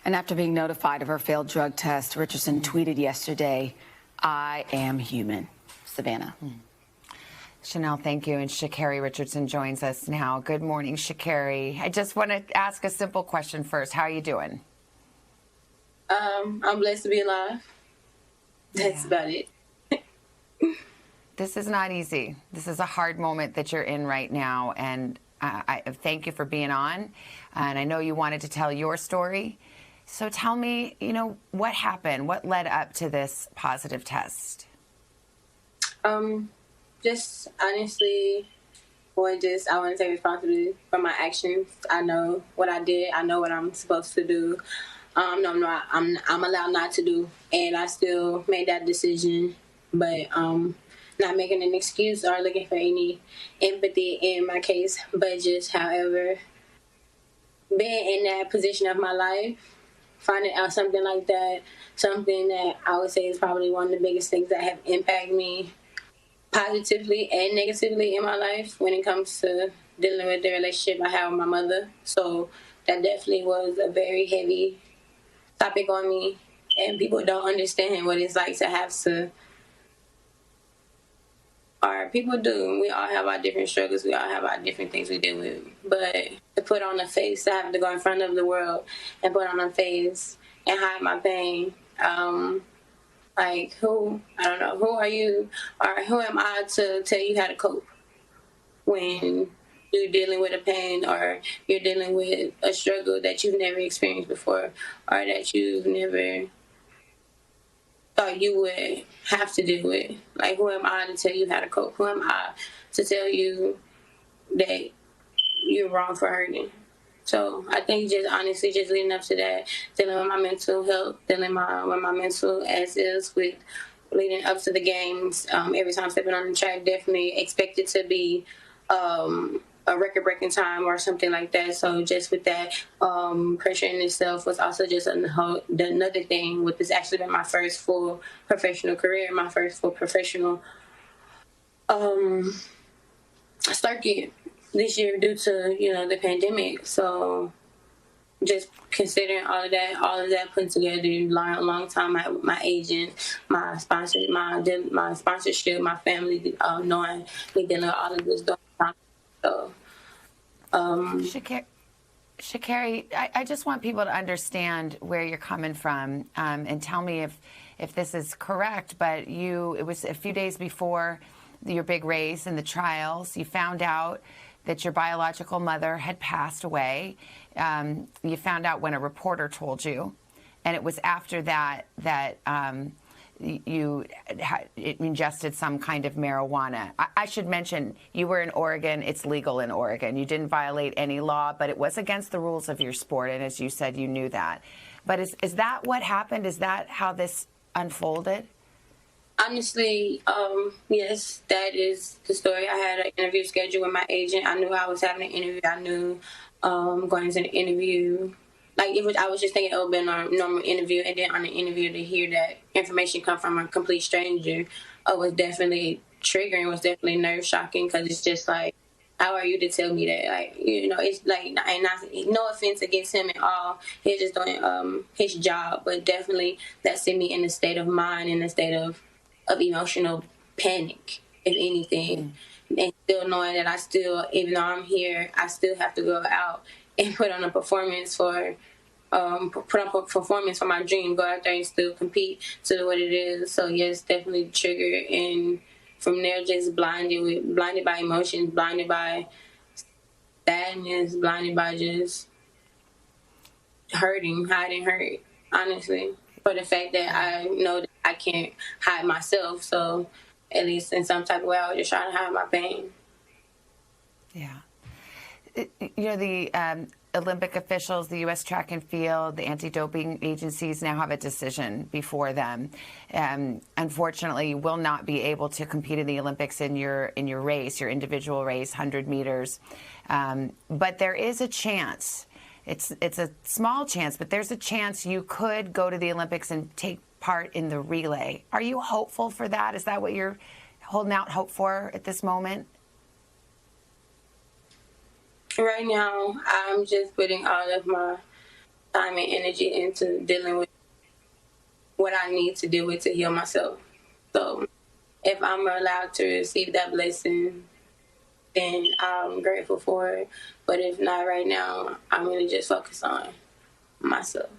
And after being notified of her failed drug test, Richardson tweeted yesterday, "I am human." Savannah. Chanel, thank you. And Sha'Carri Richardson joins us now. Good morning, Sha'Carri. I just want to ask a simple question first. How are you doing? I'm blessed to be alive. That's about it. This is not easy. This is a hard moment that you're in right now. And I thank you for being on. And I know you wanted to tell your story. So tell me, what happened? What led up to this positive test? Just honestly, or just I want to take responsibility for my actions. I know what I did. I know what I'm supposed to do. No, I'm allowed not to do, and I still made that decision. But not making an excuse or looking for any empathy in my case, but just however being in that position of my life, finding out something like that, something that I would say is probably one of the biggest things that have impacted me positively and negatively in my life when it comes to dealing with the relationship I have with my mother. So that definitely was a very heavy topic on me, and people don't understand what it's like to have to, or people do. We all have our different struggles. We all have our different things we deal with. But to put on a face, to have to go in front of the world and put on a face and hide my pain, like who, I don't know, who are you or who am I to tell you how to cope when you're dealing with a pain or you're dealing with a struggle that you've never experienced before or that you've never thought you would have to deal with. Like, who am I to tell you how to cope? Who am I to tell you that you're wrong for hurting? So I think just honestly, just leading up to that, dealing with my mental health, dealing with my mental as is with leading up to the games, every time stepping on the track, definitely expected to be a record-breaking time or something like that. So just with that, pressure in itself was also just another thing. With this actually been my first full professional career, my first full professional circuit this year due to the pandemic. So just considering all of that put together, long time, my agent, my sponsor, my sponsorship, my family, knowing me dealing with all of this stuff. So, Sha'Carri, I just want people to understand where you're coming from, and tell me if this is correct. But it was a few days before your big race and the trials, you found out that your biological mother had passed away. You found out when a reporter told you, and it was after that you ingested some kind of marijuana. I should mention, you were in Oregon. It's legal in Oregon. You didn't violate any law, but it was against the rules of your sport, and as you said, you knew that. But is that what happened? Is that how this unfolded? Honestly, yes, that is the story. I had an interview scheduled with my agent. I knew I was having an interview. I knew going into the interview, I was just thinking it would be a normal interview, and then on the interview to hear that information come from a complete stranger was definitely triggering, was definitely nerve shocking, because it's just like, how are you to tell me that? Like, it's like, and no offense against him at all. He's just doing his job, but definitely that sent me in a state of mind, in a state of emotional panic, if anything. And still knowing that even though I'm here, I still have to go out and put on a performance for my dream, go out there and still compete to what it is. So yes, definitely triggered, and from there just blinded by emotions, blinded by sadness, blinded by just hiding hurt, honestly, for the fact that I know that I can't hide myself. So at least in some type of way, I was just trying to hide my pain. Yeah. The Olympic officials, the U.S. track and field, the anti-doping agencies now have a decision before them. Unfortunately, you will not be able to compete in the Olympics in your race, your individual race, 100 meters. But there is a chance. It's a small chance, but there's a chance you could go to the Olympics and take part in the relay. Are you hopeful for that? Is that what you're holding out hope for at this moment? Right now, I'm just putting all of my time and energy into dealing with what I need to deal with to heal myself. So if I'm allowed to receive that blessing, then I'm grateful for it. But if not right now, I'm going to just focus on myself.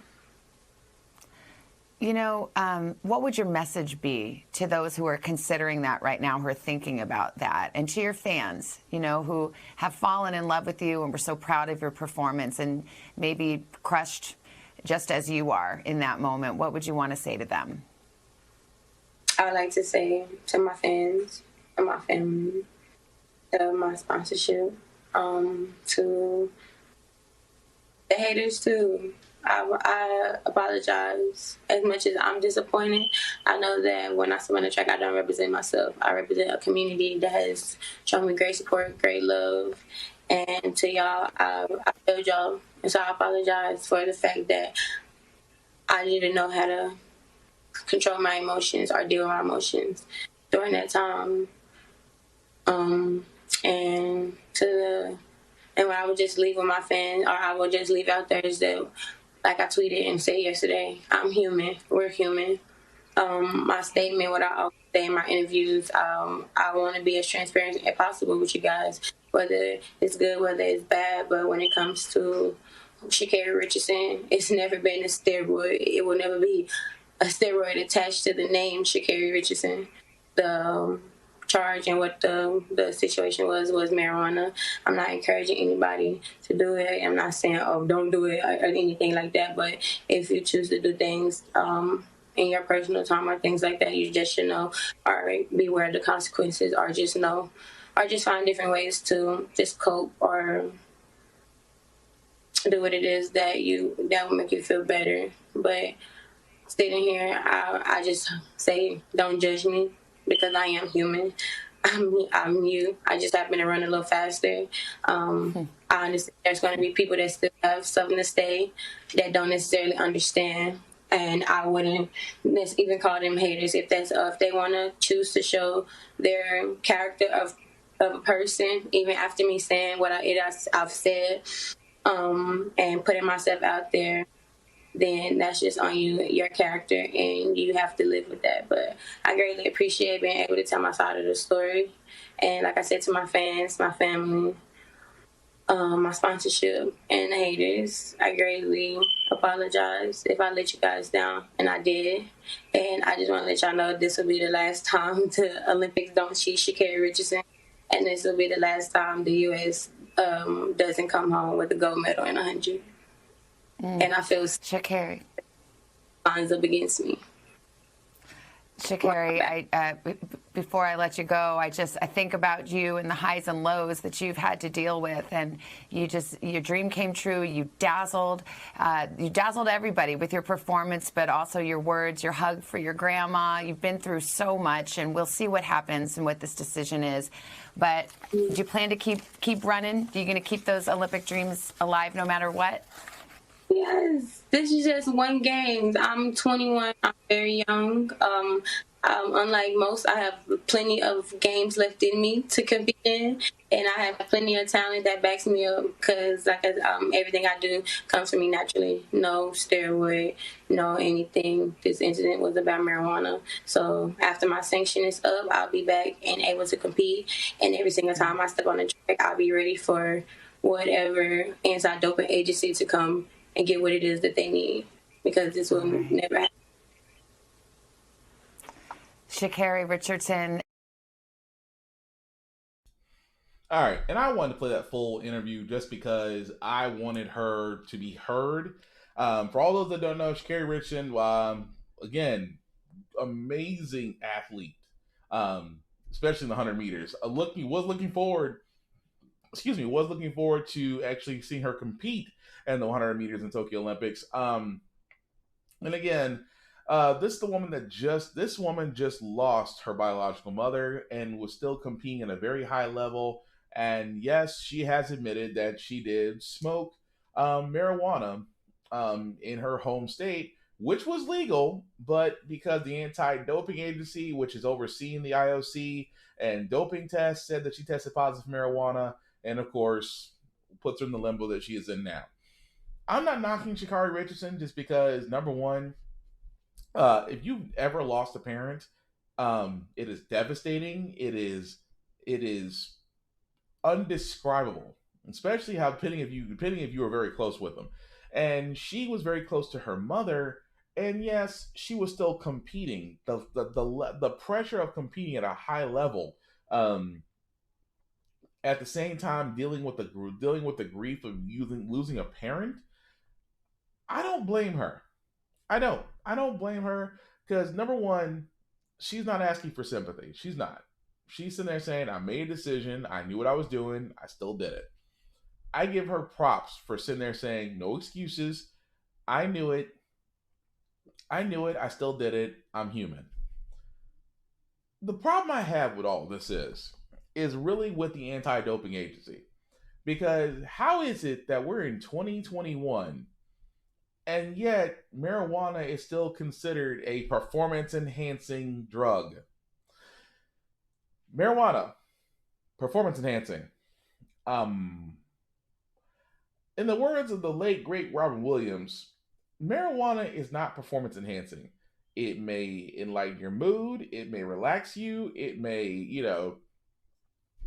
What would your message be to those who are considering that right now, who are thinking about that, and to your fans, who have fallen in love with you and were so proud of your performance and maybe crushed just as you are in that moment? What would you want to say to them? I would like to say to my fans and my family to my sponsorship, to the haters too. I apologize as much as I'm disappointed. I know that when I step on the track, I don't represent myself. I represent a community that has shown me great support, great love. And to y'all, I failed y'all. And so I apologize for the fact that I didn't know how to control my emotions or deal with my emotions during that time. And when I would just leave with my fans, or I would just leave out there, is that, like I tweeted and said yesterday, I'm human. We're human. My statement, what I always say in my interviews, I want to be as transparent as possible with you guys, whether it's good, whether it's bad. But when it comes to Sha'Carri Richardson, it's never been a steroid. It will never be a steroid attached to the name Sha'Carri Richardson. The charge and what the situation was marijuana. I'm not encouraging anybody to do it. I'm not saying, oh, don't do it or anything like that. But if you choose to do things in your personal time or things like that, you just should know or beware of the consequences, or just know, or just find different ways to just cope or do what it is that will make you feel better. But sitting here, I just say, don't judge me, because I am human. I'm you. I just happen to run a little faster. I understand there's going to be people that still have something to say that don't necessarily understand. And I wouldn't even call them haters if they want to choose to show their character of a person, even after me saying what I've said, and putting myself out there, then that's just on you, your character, and you have to live with that. But I greatly appreciate being able to tell my side of the story. And like I said to my fans, my family, my sponsorship, and the haters, I greatly apologize if I let you guys down, and I did. And I just want to let y'all know this will be the last time the Olympics don't cheat Sha'Carri Richardson, and this will be the last time the U.S. Doesn't come home with a gold medal in 100. And I feel Sha'Carri lines up against me. Sha'Carri, before I let you go, I think about you and the highs and lows that you've had to deal with, and your dream came true. You dazzled everybody with your performance, but also your words, your hug for your grandma. You've been through so much, and we'll see what happens and what this decision is. But do you plan to keep running? Are you going to keep those Olympic dreams alive no matter what? Yes, this is just one game. I'm 21. I'm very young. Unlike most, I have plenty of games left in me to compete in, and I have plenty of talent that backs me up. Because everything I do comes from me naturally. No steroid, no anything. This incident was about marijuana. So after my sanction is up, I'll be back and able to compete. And every single time I step on the track, I'll be ready for whatever anti-doping agency to come and get what it is that they need, because this will never happen. Sha'Carri Richardson. All right, and I wanted to play that full interview just because I wanted her to be heard. For all those that don't know, Sha'Carri Richardson, again, amazing athlete, especially in the 100 meters. Was looking forward to actually seeing her compete in the 100 meters in Tokyo Olympics. And again, this woman just lost her biological mother and was still competing at a very high level. And yes, she has admitted that she did smoke marijuana in her home state, which was legal, but because the anti-doping agency, which is overseeing the IOC and doping tests, said that she tested positive for marijuana, and of course puts her in the limbo that she is in now. I'm not knocking Sha'Carri Richardson just because, number one, if you've ever lost a parent, it is devastating. It is undescribable, especially how depending if you were very close with them. And she was very close to her mother, and yes, she was still competing. The pressure of competing at a high level, at the same time dealing with the grief of losing a parent. I don't blame her. I don't blame her, because number one, she's not asking for sympathy. She's not. She's sitting there saying, I made a decision. I knew what I was doing. I still did it. I give her props for sitting there saying, no excuses. I knew it. I knew it. I still did it. I'm human. The problem I have with all this is really with the anti-doping agency. Because how is it that we're in 2021 and yet marijuana is still considered a performance-enhancing drug? Marijuana, performance-enhancing. In the words of the late, great Robin Williams, marijuana is not performance-enhancing. It may enlighten your mood. It may relax you. It may,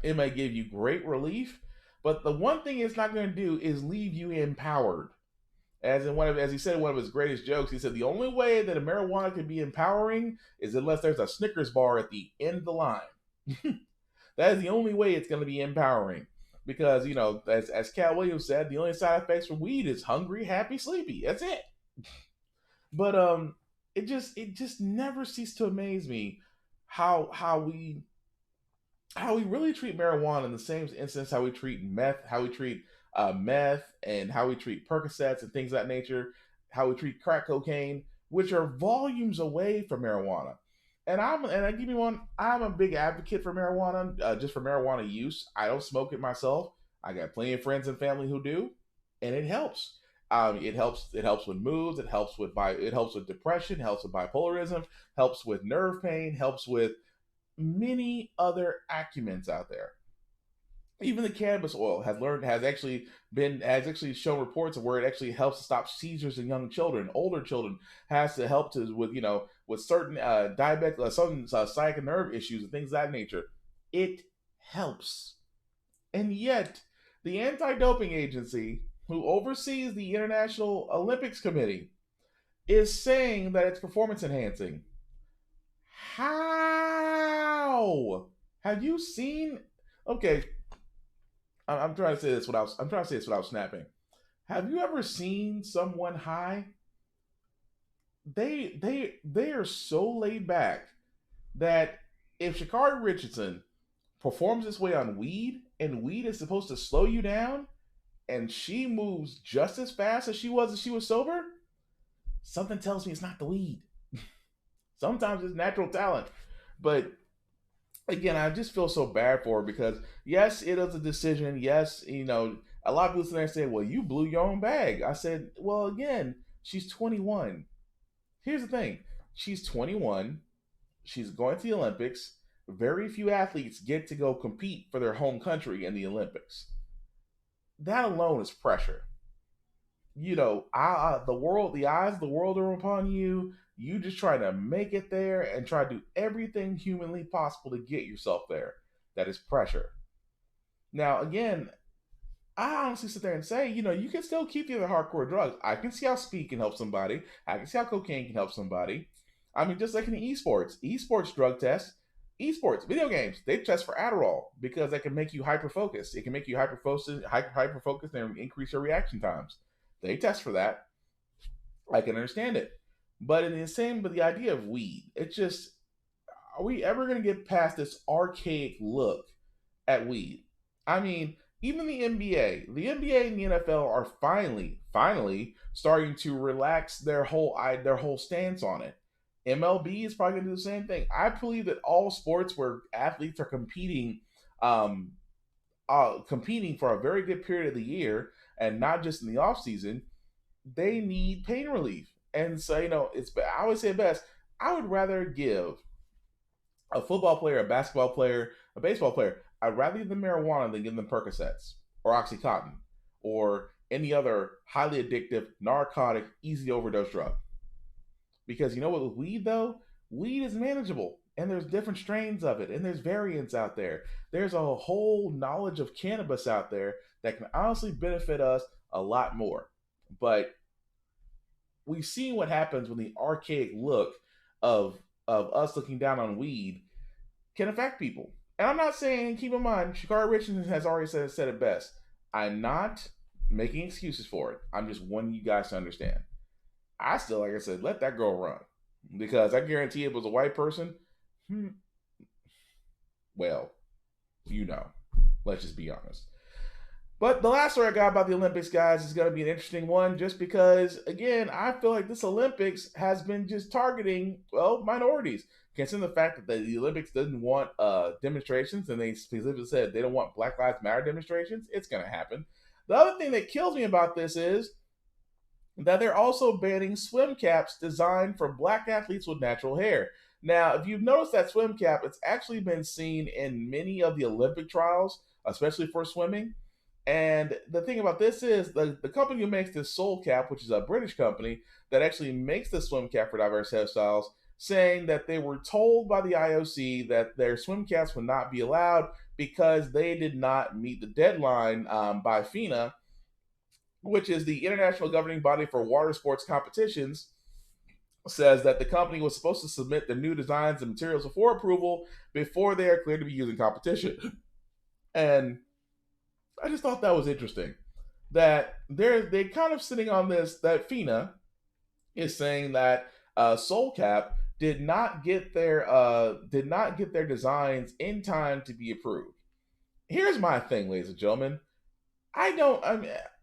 it may give you great relief. But the one thing it's not going to do is leave you empowered. As he said in one of his greatest jokes, he said the only way that a marijuana can be empowering is unless there's a Snickers bar at the end of the line. That is the only way it's going to be empowering. Because, as Cat Williams said, the only side effects from weed is hungry, happy, sleepy. That's it. But it just never ceased to amaze me how we really treat marijuana in the same instance how we treat meth, and how we treat Percocets and things of that nature, how we treat crack cocaine, which are volumes away from marijuana. And I give you one, I'm a big advocate for marijuana, just for marijuana use. I don't smoke it myself. I got plenty of friends and family who do, and it helps. It helps with moods. It helps with depression. Helps with bipolarism. Helps with nerve pain. Helps with many other acumens out there. Even the cannabis oil has actually shown reports of where it actually helps to stop seizures in young children. Older children has to help with certain diabetic, certain sciatic nerve issues and things of that nature. It helps, and yet the anti-doping agency, who oversees the International Olympics Committee, is saying that it's performance enhancing. How? Have you seen? Okay, I'm trying to say this without snapping. Have you ever seen someone high? They are so laid back that if Sha'Carri Richardson performs this way on weed, and weed is supposed to slow you down, and she moves just as fast as she was sober, something tells me it's not the weed. Sometimes it's natural talent. But again, I just feel so bad for her because, yes, it is a decision. Yes, a lot of people sit there and say, well, you blew your own bag. I said, well, again, she's 21. Here's the thing. She's 21. She's going to the Olympics. Very few athletes get to go compete for their home country in the Olympics. That alone is pressure. The eyes of the world are upon you. You just try to make it there and try to do everything humanly possible to get yourself there. That is pressure. Now, again, I honestly sit there and say, you can still keep the other hardcore drugs. I can see how speed can help somebody. I can see how cocaine can help somebody. I mean, just like in esports drug tests, video games, they test for Adderall because that can make you hyper-focused. It can make you hyper-focused and increase your reaction times. They test for that. I can understand it. But the idea of weed, it's just, are we ever going to get past this archaic look at weed? I mean, even the NBA and the NFL are finally starting to relax their whole stance on it. MLB is probably going to do the same thing. I believe that all sports where athletes are competing for a very good period of the year and not just in the off season, they need pain relief. And so, I always say it best, I would rather give a football player, a basketball player, a baseball player, I'd rather give them marijuana than give them Percocets or Oxycontin or any other highly addictive, narcotic, easy overdose drug. Because with weed, though, weed is manageable. And there's different strains of it. And there's variants out there. There's a whole knowledge of cannabis out there that can honestly benefit us a lot more. But we've seen what happens when the archaic look of us looking down on weed can affect people. And I'm not saying, keep in mind, Sha'Carri Richardson has already said it best. I'm not making excuses for it. I'm just wanting you guys to understand. I still, like I said, let that girl run. Because I guarantee if it was a white person, well, you know. Let's just be honest. But the last story I got about the Olympics, guys, is going to be an interesting one just because, again, I feel like this Olympics has been just targeting, well, minorities. Considering the fact that the Olympics doesn't want demonstrations, and they specifically said they don't want Black Lives Matter demonstrations, it's going to happen. The other thing that kills me about this is that they're also banning swim caps designed for black athletes with natural hair. Now, if you've noticed that swim cap, it's actually been seen in many of the Olympic trials, especially for swimming. And the thing about this is the company who makes this Soul Cap, which is a British company that actually makes the swim cap for diverse hairstyles, saying that they were told by the IOC that their swim caps would not be allowed because they did not meet the deadline by FINA, which is the international governing body for water sports competitions, says that the company was supposed to submit the new designs and materials for approval before they are cleared to be used in competition. And I just thought that was interesting that they kind of sitting on this, that FINA is saying that Soul Cap did not get their designs in time to be approved. Here's my thing, ladies and gentlemen. Don't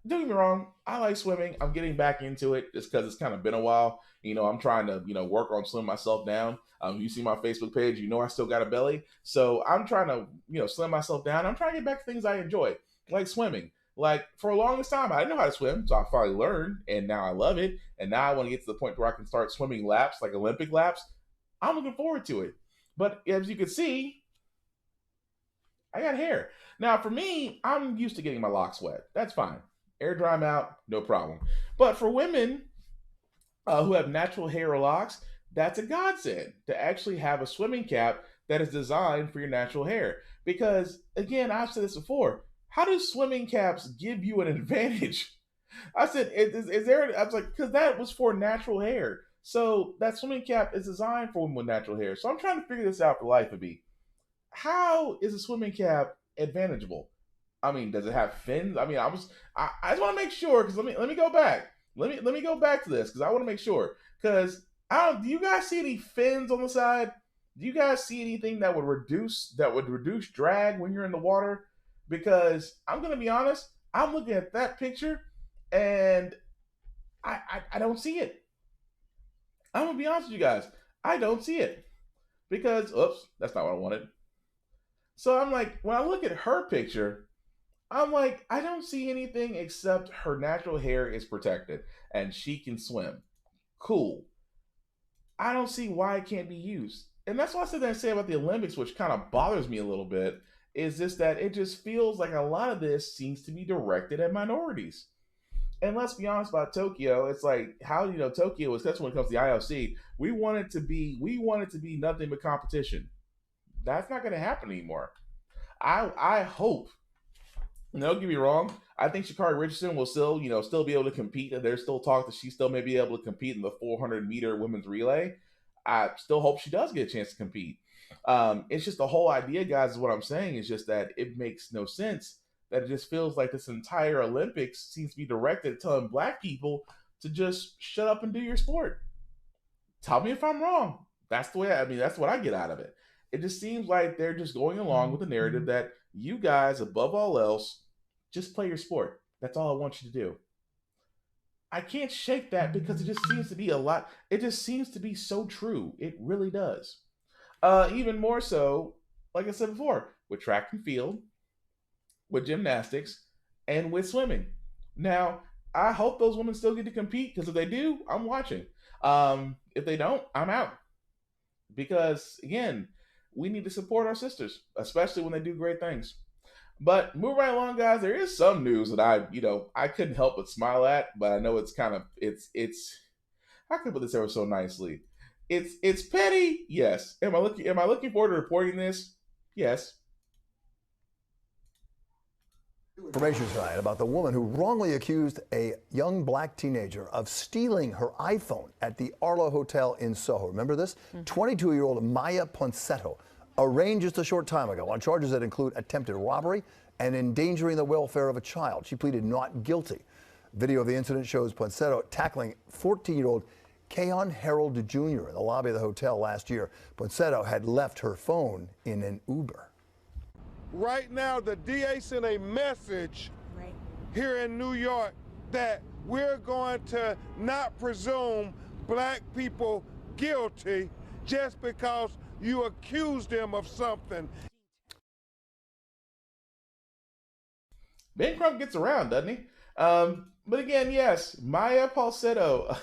get me wrong, I like swimming. I'm getting back into it just because it's kind of been a while. I'm trying to, work on slimming myself down. You see my Facebook page, I still got a belly. So I'm trying to, slim myself down. I'm trying to get back to things I enjoy, like swimming. Like for a longest time, I didn't know how to swim, so I finally learned, and now I love it. And now I want to get to the point where I can start swimming laps, like Olympic laps. I'm looking forward to it. But as you can see, I got hair. Now, for me, I'm used to getting my locks wet. That's fine. Air dry them out, no problem. But for women who have natural hair or locks, that's a godsend to actually have a swimming cap that is designed for your natural hair. Because, again, I've said this before, how do swimming caps give you an advantage? I said, is there, I was like, because that was for natural hair. So that swimming cap is designed for women with natural hair. So I'm trying to figure this out for life of me. How is a swimming cap advantageable? I mean, does it have fins? I mean, I just want to make sure, because let me go back. Let me go back to this because I want to make sure. Because do you guys see any fins on the side? Do you guys see anything that would reduce drag when you're in the water? Because I'm gonna be honest, I'm looking at that picture and I don't see it. I'm gonna be honest with you guys, I don't see it. Because oops, that's not what I wanted. So I'm like, when I look at her picture, I'm like, I don't see anything except her natural hair is protected and she can swim. Cool. I don't see why it can't be used. And that's what I said that I say about the Olympics, which kind of bothers me a little bit, is just that it just feels like a lot of this seems to be directed at minorities. And let's be honest about Tokyo. It's like how Tokyo, especially when it comes to the IOC, we want it to be nothing but competition. That's not going to happen anymore. I hope. Don't get me wrong. I think Sha'Carri Richardson will still be able to compete. And there's still talk that she still may be able to compete in the 400-meter women's relay. I still hope she does get a chance to compete. It's just the whole idea, guys, is what I'm saying is just that it makes no sense that it just feels like this entire Olympics seems to be directed at telling black people to just shut up and do your sport. Tell me if I'm wrong. That's the way, that's what I get out of it. It just seems like they're just going along with the narrative that you guys, above all else, just play your sport. That's all I want you to do. I can't shake that because it just seems to be a lot. It just seems to be so true. It really does. Even more so, like I said before, with track and field, with gymnastics, and with swimming. Now, I hope those women still get to compete because if they do, I'm watching. If they don't, I'm out. Because, again, we need to support our sisters, especially when they do great things. But moving right along, guys, there is some news that I couldn't help but smile at, but I know it's kind of, it's, how can I put this ever so nicely? It's petty, yes. Am I looking forward to reporting this? Yes. Information tonight about the woman who wrongly accused a young black teenager of stealing her iPhone at the Arlo Hotel in Soho. Remember this? 22-year-old Maya Ponsetto arraigned just a short time ago on charges that include attempted robbery and endangering the welfare of a child. She pleaded not guilty. Video of the incident shows Ponsetto tackling 14-year-old Keon Harold Jr. in the lobby of the hotel last year. Ponsetto had left her phone in an Uber. right now the DA sent a message here in New York that we're going to not presume black people guilty just because you accuse them of something. Ben Crump gets around, doesn't he? But again, yes, Maya Falsetto.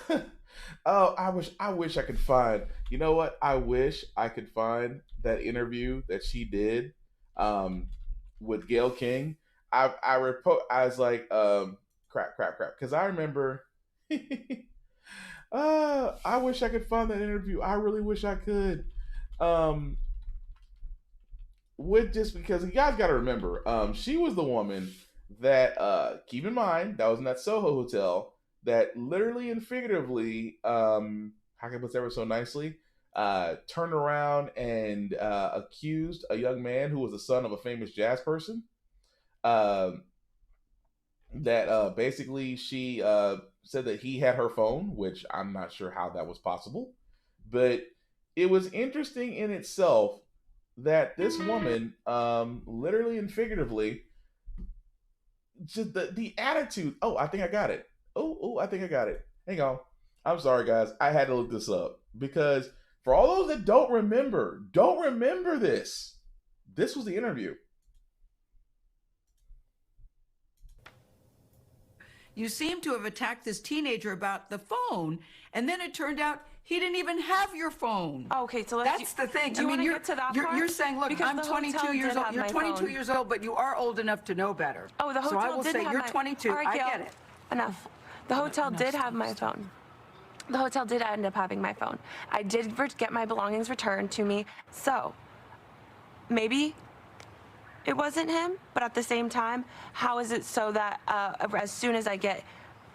Oh, I wish I could find. You know what? I wish I could find that interview that she did with Gayle King. I was like, crap, because I remember. I wish I could find that interview. I really wish I could. Just because you guys got to remember, she was the woman that, keep in mind, that was in that Soho hotel that literally and figuratively, how can I put that so nicely, turned around and accused a young man who was the son of a famous jazz person. That basically she said that he had her phone, which I'm not sure how that was possible. But it was interesting in itself that this woman, literally and figuratively, just the attitude. Oh, I think I got it. I think I got it. Hang on. I'm sorry, guys. I had to look this up because for all those that don't remember this. This was the interview. You seem to have attacked this teenager about the phone, and then it turned out he didn't even have your phone. Okay, so that's the thing. I mean, you're saying, look, I'm 22 years old. You're 22 years old, but you are old enough to know better. Oh, the hotel So I will did say have you're my... 22. All right, I Gail, get it. Enough. The hotel did have my phone. The hotel did end up having my phone. I did get my belongings returned to me. So maybe it wasn't him, but at the same time, how is it so that as soon as I get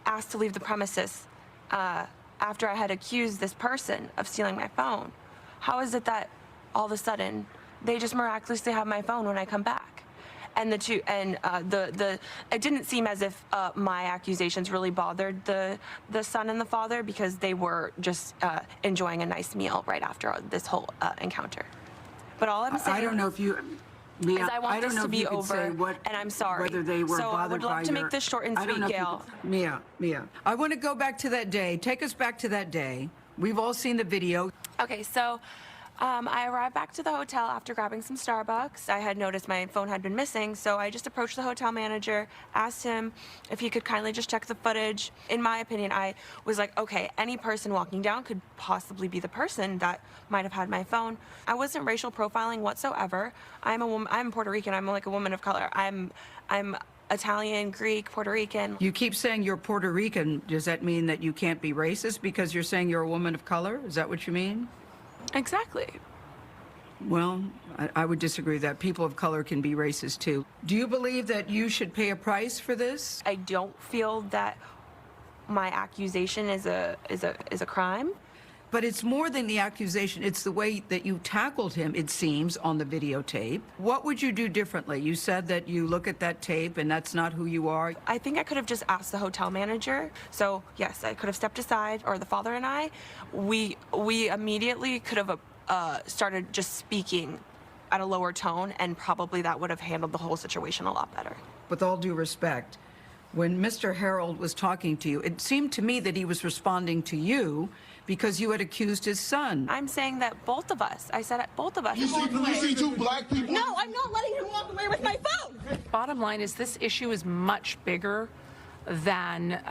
asked to leave the premises after I had accused this person of stealing my phone, how is it that all of a sudden they just miraculously have my phone when I come back? And it didn't seem as if my accusations really bothered the son and the father because they were just enjoying a nice meal right after this whole encounter. But all I'm saying, I don't know if you. Mia, I want this to be over, and I'm sorry. Whether they were so I would love to your, make this short and sweet, Gail. Mia, I want to go back to that day. Take us back to that day. We've all seen the video. Okay, so I arrived back to the hotel after grabbing some Starbucks. I had noticed my phone had been missing, so I just approached the hotel manager, asked him if he could kindly just check the footage. In my opinion, I was like, okay, any person walking down could possibly be the person that might have had my phone. I wasn't racial profiling whatsoever. I'm a woman. I'm Puerto Rican. I'm like a woman of color. I'm Italian, Greek, Puerto Rican. You keep saying you're Puerto Rican. Does that mean that you can't be racist because you're saying you're a woman of color? Is that what you mean? Exactly. Well, I would disagree that people of color can be racist too. Do you believe that you should pay a price for this? I don't feel that my accusation is a crime. But it's more than the accusation. It's the way that you tackled him, it seems, on the videotape. What would you do differently? You said that you look at that tape and that's not who you are. I think I could have just asked the hotel manager. So, yes, I could have stepped aside, or the father and I. We immediately could have started just speaking at a lower tone, and probably that would have handled the whole situation a lot better. With all due respect, when Mr. Harold was talking to you, it seemed to me that he was responding to you because you had accused his son. I'm saying that both of us. I said both of us. You see two black people? No, I'm not letting him walk away with my phone. Bottom line is this issue is much bigger than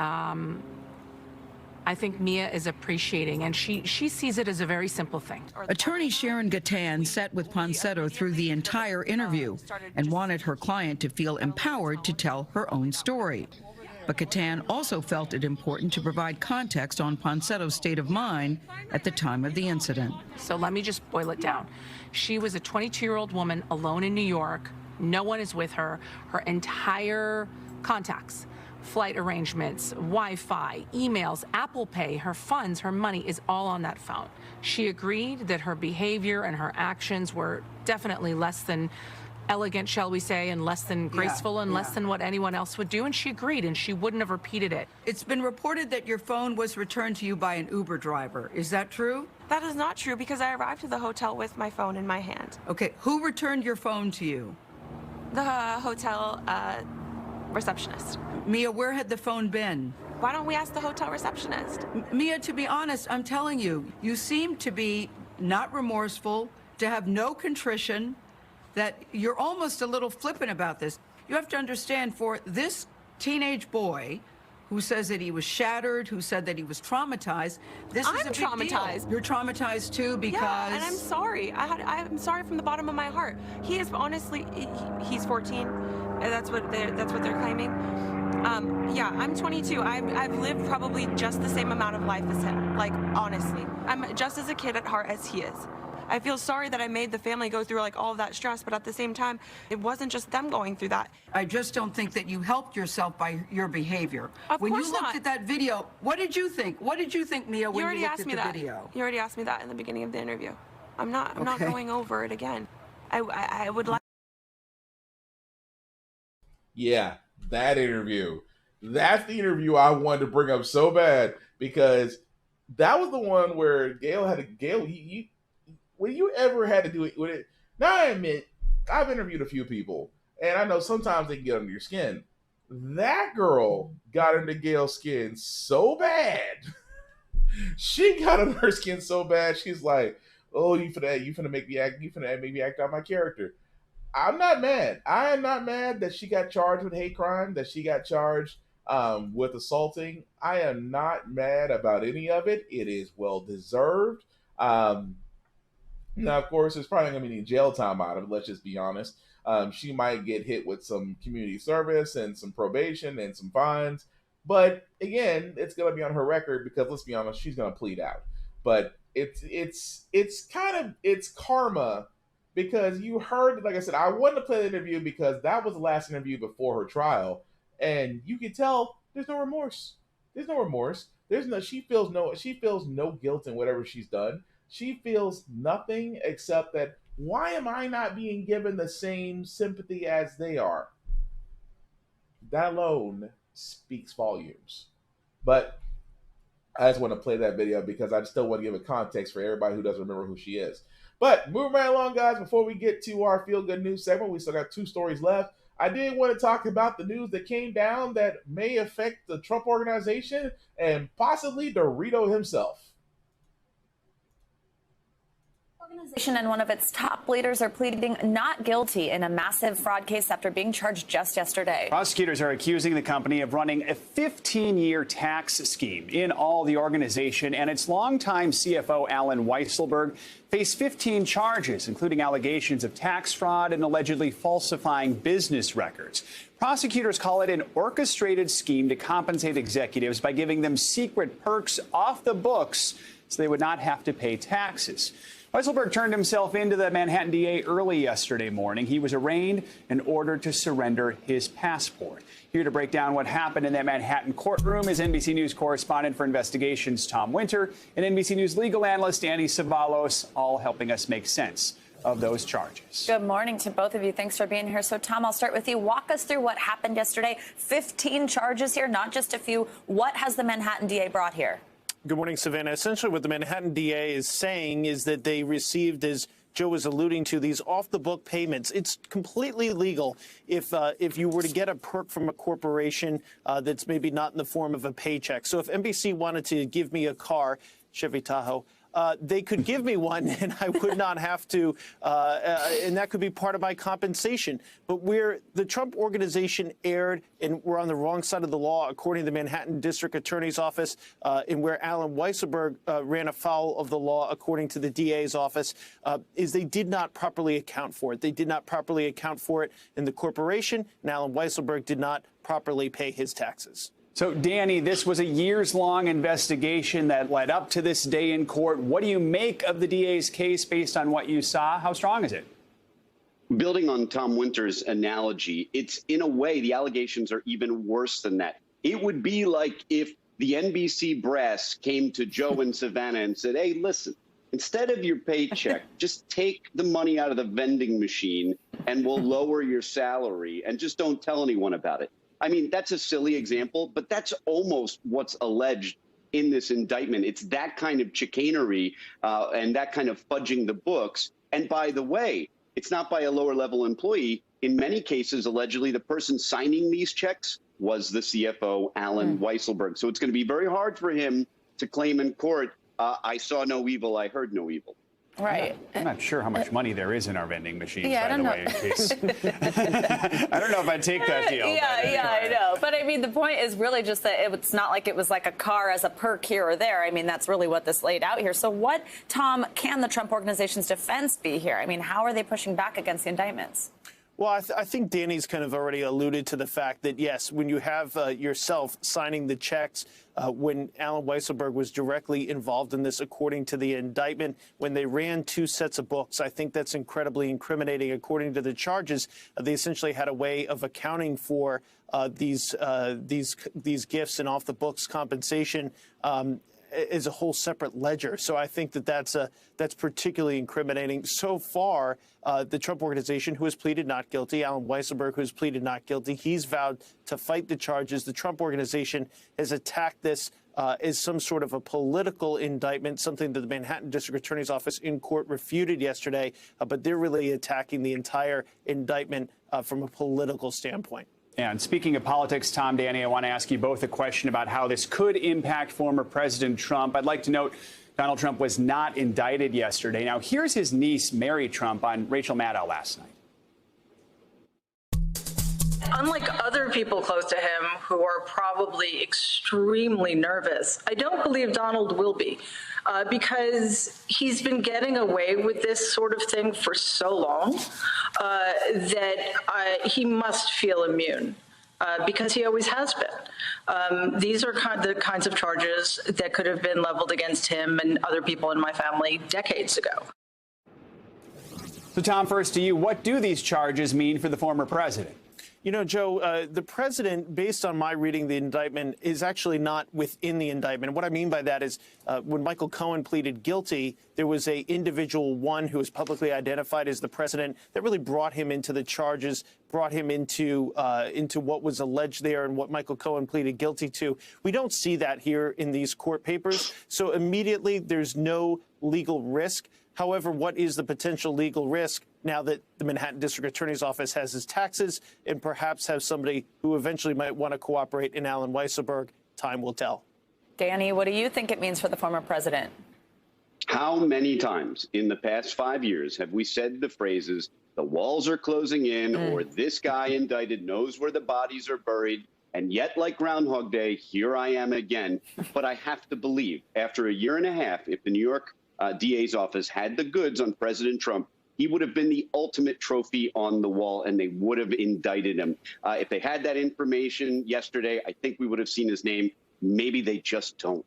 I think Mia is appreciating, and she sees it as a very simple thing. Attorney Sharon Gatan sat with Ponsetto through the entire interview and wanted her client to feel empowered to tell her own story. But Gatan also felt it important to provide context on Ponsetto's state of mind at the time of the incident. So let me just boil it down. She was a 22-year-old woman alone in New York. No one is with her. Her entire contacts, flight arrangements, Wi-Fi, emails, Apple Pay, her funds, her money is all on that phone. She agreed that her behavior and her actions were definitely less than elegant, shall we say, and less than graceful and less than what anyone else would do, and she agreed, and she wouldn't have repeated it. It's been reported that your phone was returned to you by an Uber driver. Is that true? That is not true because I arrived to the hotel with my phone in my hand. Okay, who returned your phone to you? The hotel receptionist. Mia, where had the phone been? Why don't we ask the hotel receptionist? Mia, to be honest, I'm telling you, you seem to be not remorseful, to have no contrition, that you're almost a little flippant about this. You have to understand, for this teenage boy who says that he was shattered, who said that he was traumatized, this is a big traumatized. deal. You're traumatized too because... Yeah, and I'm sorry. I'm sorry from the bottom of my heart. He is honestly, he's 14. And that's what they're claiming. Yeah, I'm 22. I've lived probably just the same amount of life as him. Like, honestly, I'm just as a kid at heart as he is. I feel sorry that I made the family go through like all of that stress, but at the same time, it wasn't just them going through that. I just don't think that you helped yourself by your behavior. When you looked at that video, what did you think? What did you think, Mia, when you looked at the video? You already asked me that in the beginning of the interview. I'm not going over it again. I would like. Yeah, that interview. That's the interview I wanted to bring up so bad because that was the one where Gail had when you ever had to do it with it. Now I admit, I've interviewed a few people, and I know sometimes they can get under your skin. That girl got under Gail's skin so bad. She got under her skin so bad. She's like, "Oh, you finna make me act out my character." I'm not mad. I am not mad that she got charged with hate crime, that she got charged with assaulting. I am not mad about any of it. It is well deserved. Now, of course, there's probably going to be any jail time out of it. Let's just be honest. She might get hit with some community service and some probation and some fines. But again, it's going to be on her record because let's be honest, she's going to plead out. But it's karma because you heard, like I said, I wanted to play the interview because that was the last interview before her trial, and you can tell there's no remorse. There's no remorse. She feels no guilt in whatever she's done. She feels nothing except that, why am I not being given the same sympathy as they are? That alone speaks volumes. But I just want to play that video because I still want to give a context for everybody who doesn't remember who she is. But moving right along, guys, before we get to our feel-good news segment, we still got 2 stories left. I did want to talk about the news that came down that may affect the Trump organization and possibly Dorito himself. Organization and one of its top leaders are pleading not guilty in a massive fraud case after being charged just yesterday. Prosecutors are accusing the company of running a 15-year tax scheme in all the organization, and its longtime CFO, Alan Weisselberg, faced 15 charges, including allegations of tax fraud and allegedly falsifying business records. Prosecutors call it an orchestrated scheme to compensate executives by giving them secret perks off the books so they would not have to pay taxes. Weisselberg turned himself into the Manhattan DA early yesterday morning. He was arraigned and ordered to surrender his passport. Here to break down what happened in that Manhattan courtroom is NBC News correspondent for investigations Tom Winter and NBC News legal analyst Annie Savalos, all helping us make sense of those charges. Good morning to both of you. Thanks for being here. So, Tom, I'll start with you. Walk us through what happened yesterday. 15 charges here, not just a few. What has the Manhattan DA brought here? Good morning, Savannah. Essentially, what the Manhattan DA is saying is that they received, as Joe was alluding to, these off-the-book payments. It's completely legal if you were to get a perk from a corporation that's maybe not in the form of a paycheck. So if NBC wanted to give me a car, Chevy Tahoe, they could give me one and I would not have to, and that could be part of my compensation. But where the Trump organization erred and we're on the wrong side of the law, according to the Manhattan District Attorney's Office, and where Alan Weisselberg ran afoul of the law, according to the DA's office, is they did not properly account for it. They did not properly account for it in the corporation, and Alan Weisselberg did not properly pay his taxes. So, Danny, this was a years-long investigation that led up to this day in court. What do you make of the DA's case based on what you saw? How strong is it? Building on Tom Winter's analogy, it's in a way the allegations are even worse than that. It would be like if the NBC brass came to Joe and Savannah and said, hey, listen, instead of your paycheck, just take the money out of the vending machine and we'll lower your salary and just don't tell anyone about it. I mean, that's a silly example, but that's almost what's alleged in this indictment. It's that kind of chicanery and that kind of fudging the books. And by the way, it's not by a lower level employee. in many cases, allegedly, the person signing these checks was the CFO, Alan Weisselberg. So it's going to be very hard for him to claim in court, I saw no evil, I heard no evil. Right. I'm not sure how much money there is in our vending machines, Yeah, I by the don't way, know. in case. I don't know if I'd take that deal. Yeah, I know. But I mean, the point is really just that it's not like it was like a car as a perk here or there. I mean, that's really what this laid out here. So what, Tom, can the Trump Organization's defense be here? I mean, how are they pushing back against the indictments? Well, I think Danny's kind of already alluded to the fact that, yes, when you have yourself signing the checks, when Alan Weisselberg was directly involved in this, according to the indictment, when they ran two sets of books, I think that's incredibly incriminating. According to the charges, they essentially had a way of accounting for these gifts and off the books compensation is a whole separate ledger. So I think that that's particularly incriminating. So far, the Trump Organization, who has pleaded not guilty, Alan Weisselberg, who has pleaded not guilty, he's vowed to fight the charges. The Trump Organization has attacked this as some sort of a political indictment, something that the Manhattan District Attorney's Office in court refuted yesterday. But they're really attacking the entire indictment from a political standpoint. And speaking of politics, Tom, Danny, I want to ask you both a question about how this could impact former President Trump. I'd like to note Donald Trump was not indicted yesterday. Now, here's his niece, Mary Trump, on Rachel Maddow last night. Unlike other people close to him who are probably extremely nervous, I don't believe Donald will be, because he's been getting away with this sort of thing for so long that he must feel immune. Because he always has been. These are the kinds of charges that could have been leveled against him and other people in my family decades ago. So, Tom, first to you, what do these charges mean for the former president? You know, Joe, the president, based on my reading the indictment, is actually not within the indictment. What I mean by that is when Michael Cohen pleaded guilty, there was a individual one who was publicly identified as the president that really brought him into the charges, brought him into what was alleged there and what Michael Cohen pleaded guilty to. We don't see that here in these court papers. So immediately there's no legal risk. However, what is the potential legal risk now that the Manhattan District Attorney's Office has his taxes and perhaps have somebody who eventually might want to cooperate in Alan Weisselberg? Time will tell. Danny, what do you think it means for the former president? How many times in the past 5 years have we said the phrases, the walls are closing in, or this guy indicted knows where the bodies are buried, and yet, like Groundhog Day, here I am again. But I have to believe, after a year and a half, if the New York DA's office had the goods on President Trump, he would have been the ultimate trophy on the wall, and they would have indicted him. If they had that information yesterday, I think we would have seen his name. Maybe they just don't.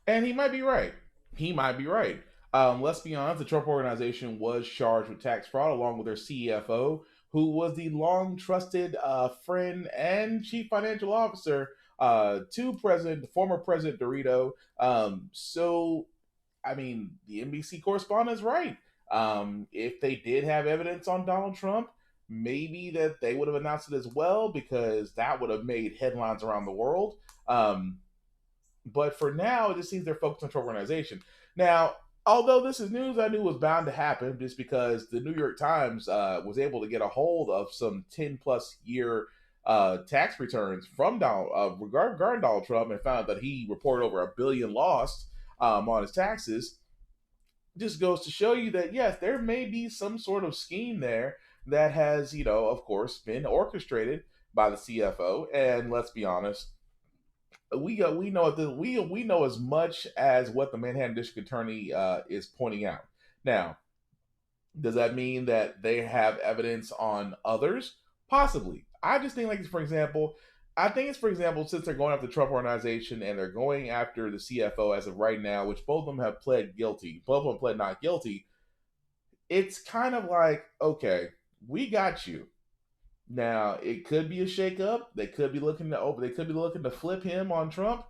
And he might be right. He might be right. Let's be honest, the Trump Organization was charged with tax fraud along with their CFO, who was the long-trusted friend and chief financial officer to former President Dorito. So, I mean, the NBC correspondent is right. If they did have evidence on Donald Trump, maybe that they would have announced it as well, because that would have made headlines around the world. But for now, it just seems they're focused on Trump Organization. Now, although this is news I knew was bound to happen, just because the New York Times was able to get a hold of some 10-plus year tax returns from regarding Donald Trump, and found that he reported over $1 billion lost on his taxes. Just goes to show you that, yes, there may be some sort of scheme there that has, of course, been orchestrated by the CFO. And let's be honest, we know as much as what the Manhattan District Attorney is pointing out. Now, does that mean that they have evidence on others? Possibly. I just think, for example, since they're going after the Trump Organization and they're going after the CFO as of right now, which both of them have pled guilty, both of them pled not guilty, it's kind of like, okay, we got you. Now, it could be a shakeup. They could be looking to flip him on Trump.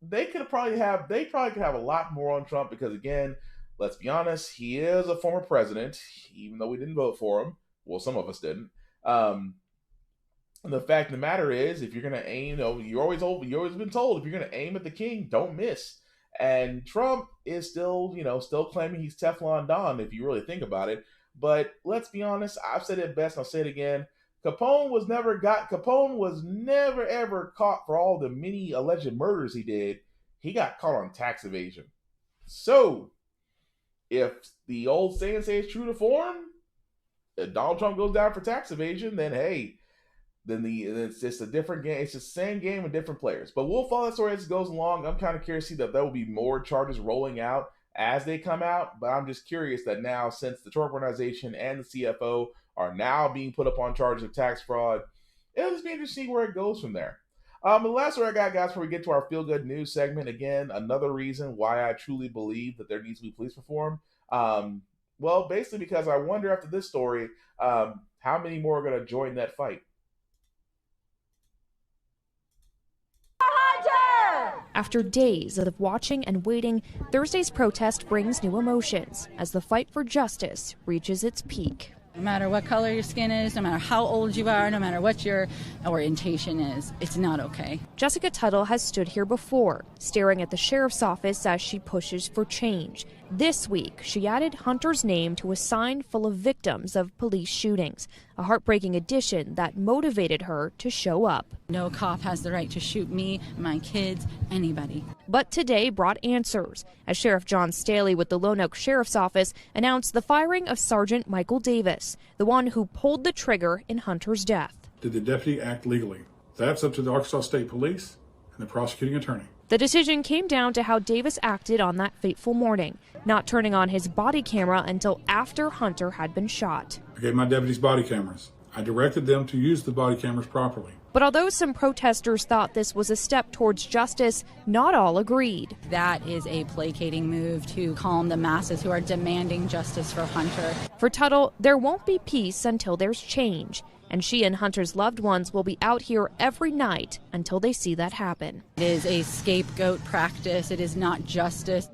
They could probably have a lot more on Trump because, again, let's be honest, he is a former president, even though we didn't vote for him. Well, some of us didn't. The fact of the matter is, if you're going to aim, you've always been told, if you're going to aim at the king, don't miss. And Trump is still, still claiming he's Teflon Don, if you really think about it. But let's be honest, I've said it best, I'll say it again. Capone was never ever caught for all the many alleged murders he did. He got caught on tax evasion. So, if the old saying stays true to form, if Donald Trump goes down for tax evasion, then hey, it's just a different game. It's just the same game with different players. But we'll follow that story as it goes along. I'm kind of curious to see that there will be more charges rolling out as they come out. But I'm just curious that now, since the Trump organization and the CFO are now being put up on charges of tax fraud, it'll just be interesting to see where it goes from there. The last story I got, guys, before we get to our feel-good news segment, again, another reason why I truly believe that there needs to be police reform. Well, basically because I wonder after this story, how many more are going to join that fight? After days of watching and waiting, Thursday's protest brings new emotions as the fight for justice reaches its peak. No matter what color your skin is, no matter how old you are, no matter what your orientation is, it's not okay. Jessica Tuttle has stood here before, staring at the sheriff's office as she pushes for change. This week, she added Hunter's name to a sign full of victims of police shootings, a heartbreaking addition that motivated her to show up. No cop has the right to shoot me, my kids, anybody. But today brought answers, as Sheriff John Staley with the Lone Oak Sheriff's Office announced the firing of Sergeant Michael Davis, the one who pulled the trigger in Hunter's death. Did the deputy act legally? That's up to the Arkansas State Police and the prosecuting attorney. The decision came down to how Davis acted on that fateful morning, not turning on his body camera until after Hunter had been shot. I gave my deputies body cameras. I directed them to use the body cameras properly. But although some protesters thought this was a step towards justice, not all agreed. That is a placating move to calm the masses who are demanding justice for Hunter. For Tuttle, there won't be peace until there's change. And she and Hunter's loved ones will be out here every night until they see that happen. It is a scapegoat practice. It is not justice.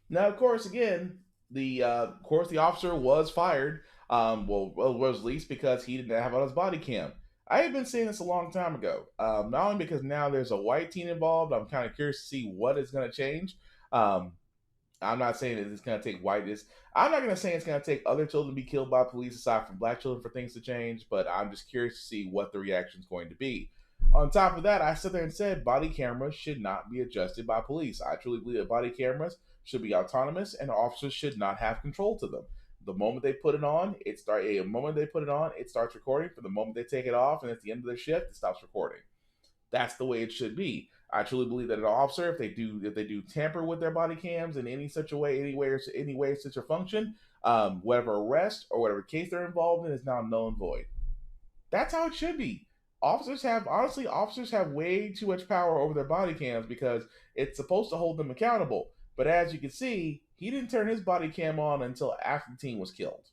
Now, of course, again, the officer was fired. Was released because he didn't have on his body cam. I have been saying this a long time ago. Not only because now there's a white teen involved, I'm kind of curious to see what is going to change. I'm not saying that it's going to take whiteness. I'm not going to say it's going to take other children to be killed by police aside from black children for things to change, but I'm just curious to see what the reaction is going to be. On top of that, I sat there and said body cameras should not be adjusted by police. I truly believe that body cameras should be autonomous and officers should not have control to them. The moment they put it on, it starts recording. From the moment they take it off and at the end of their shift, it stops recording. That's the way it should be. I truly believe that an officer, if they do tamper with their body cams in any such a way, any way, such a function, whatever arrest or whatever case they're involved in is now null and void. That's how it should be. Officers have way too much power over their body cams because it's supposed to hold them accountable. But as you can see, he didn't turn his body cam on until after the teen was killed.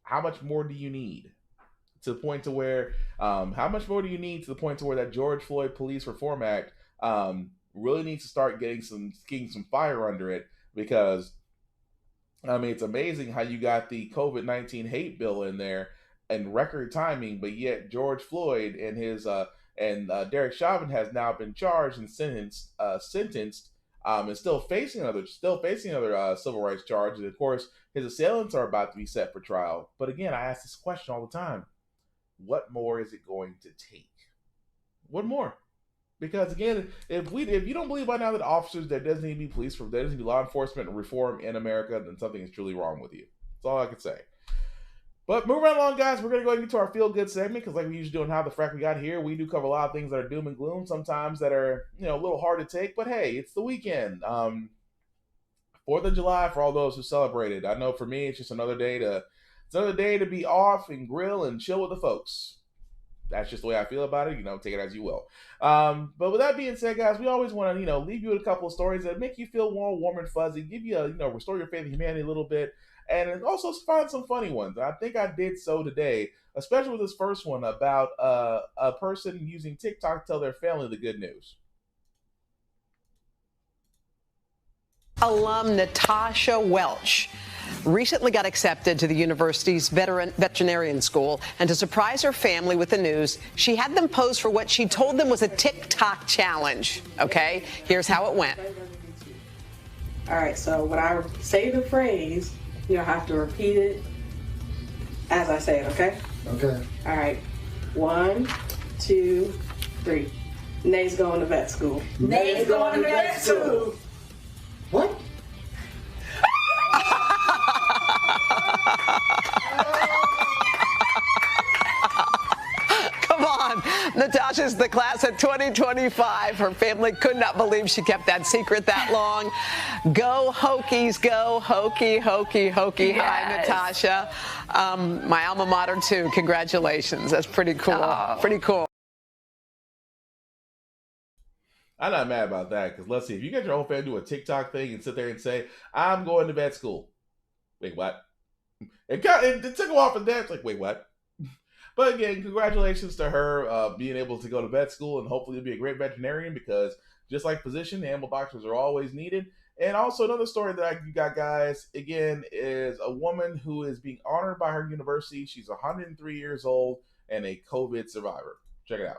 How much more do you need? To the point to where, that George Floyd Police Reform Act really needs to start getting some fire under it, because it's amazing how you got the COVID-19 hate bill in there in record timing, but yet George Floyd and his Derek Chauvin has now been charged and sentenced, and still facing another civil rights charge. And of course, his assailants are about to be set for trial. But again, I ask this question all the time. What more is it going to take? What more? Because again, if you don't believe by now that officers, there doesn't need to be police, there doesn't need to be law enforcement reform in America, then something is truly wrong with you. That's all I can say. But moving right along, guys, we're going to go into our feel-good segment, because like we usually do on How the Frack We Got Here, we do cover a lot of things that are doom and gloom, sometimes that are, a little hard to take, but hey, it's the weekend. 4th of July for all those who celebrated. I know for me, it's just another day to be off and grill and chill with the folks. That's just the way I feel about it. Take it as you will. But with that being said, guys, we always want to, leave you with a couple of stories that make you feel warm and fuzzy, give you restore your faith in humanity a little bit, and also find some funny ones. I think I did so today, especially with this first one about a person using TikTok to tell their family the good news. alum Natasha Welch recently got accepted to the university's veterinarian school, and to surprise her family with the news, she had them pose for what she told them was a TikTok challenge. Okay, here's how it went. All right, so when I say the phrase, you'll have to repeat it as I say it, okay? Okay. All right, 1, 2, 3. Nate's going to vet school. Nate's going to vet school. What? Come on. Natasha's the class of 2025. Her family could not believe she kept that secret that long. Go Hokies, go Hokie, Hokie, Hokie. Yes. Hi, Natasha. My alma mater, too. Congratulations. That's pretty cool. Oh. Pretty cool. I'm not mad about that, because let's see, if you get your whole family do a TikTok thing and sit there and say, I'm going to vet school. Wait, what? It took a while for that. It's like, wait, what? But again, congratulations to her being able to go to vet school, and hopefully be a great veterinarian, because just like physician, animal doctors are always needed. And also another story that you got, guys, again, is a woman who is being honored by her university. She's 103 years old and a COVID survivor. Check it out.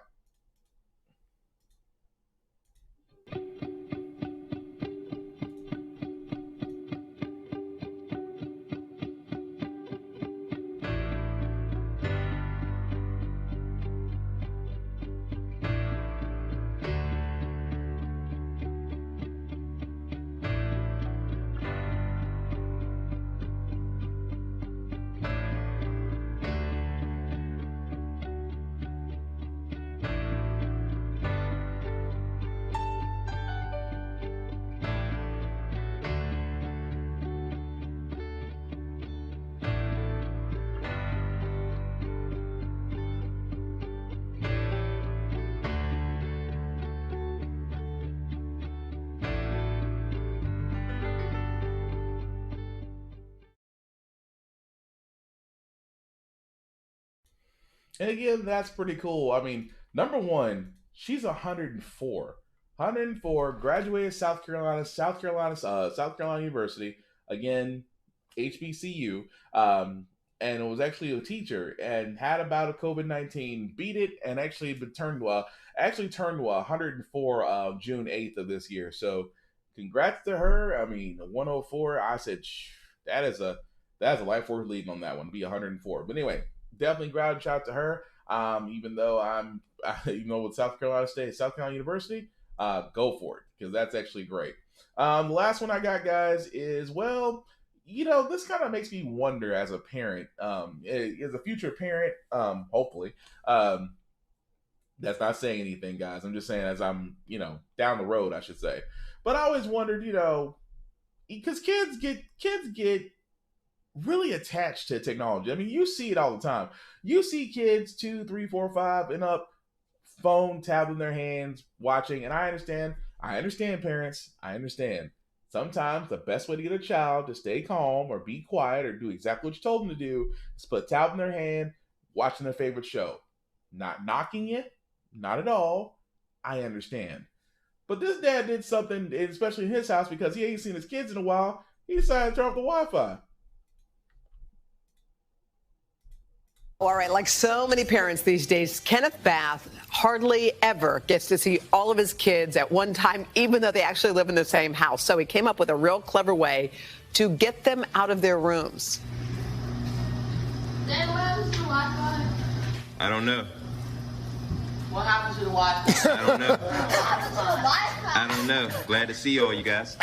And again, that's pretty cool. I mean, number one, she's 104. 104, graduated South Carolina University. Again, HBCU. And was actually a teacher and had about a COVID-19, beat it, and actually turned to 104 June 8th of this year. So congrats to her. I mean, 104, I said, that's a life worth leading on that one, be 104. But anyway, definitely shout out to her. Even though with South Carolina University, go for it, because that's actually great. The last one I got, guys, is, well, this kind of makes me wonder as a parent, as a future parent, hopefully. That's not saying anything, guys. I'm just saying as I'm, down the road, I should say. But I always wondered, because kids get really attached to technology. I mean, you see it all the time. You see kids 2, 3, 4, 5 and up, phone, tablet in their hands, watching. And I understand, parents. I understand. Sometimes the best way to get a child to stay calm or be quiet or do exactly what you told them to do is put a tablet in their hand, watching their favorite show. Not knocking it, not at all. I understand. But this dad did something, especially in his house, because he ain't seen his kids in a while. He decided to turn off the Wi-Fi. All right, like so many parents these days, Kenneth Bath hardly ever gets to see all of his kids at one time, even though they actually live in the same house. So he came up with a real clever way to get them out of their rooms. Dad, what happens to the Wi-Fi? I don't know. What happens to the Wi-Fi? I don't know. What happens to the Wi-Fi? I don't know. Glad to see all you guys.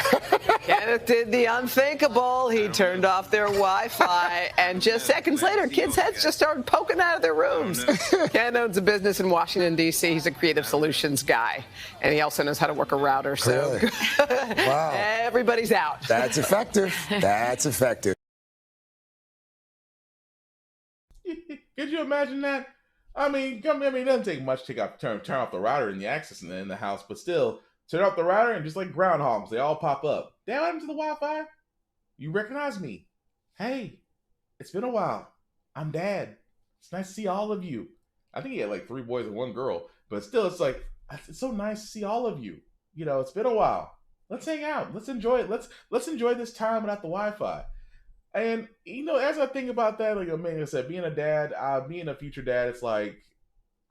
Kenneth did the unthinkable. He turned off their Wi-Fi, and just seconds later, kids' heads just started poking out of their rooms. Ken owns a business in Washington, D.C. He's a creative solutions guy, and he also knows how to work a router. So Really? Wow. Everybody's out. That's effective. That's effective. Could you imagine that? I mean, it doesn't take much to turn off the router and the access in the house, but still, turn off the router and just like groundhogs, they all pop up. Damn, what happened to the Wi-Fi? You recognize me? Hey, it's been a while. I'm Dad. It's nice to see all of you. I think he had like 3 boys and 1 girl, but still, it's like, it's so nice to see all of you. It's been a while. Let's hang out. Let's enjoy it. Let's enjoy this time without the Wi-Fi. And as I think about that, like I said, being a dad, being a future dad, it's like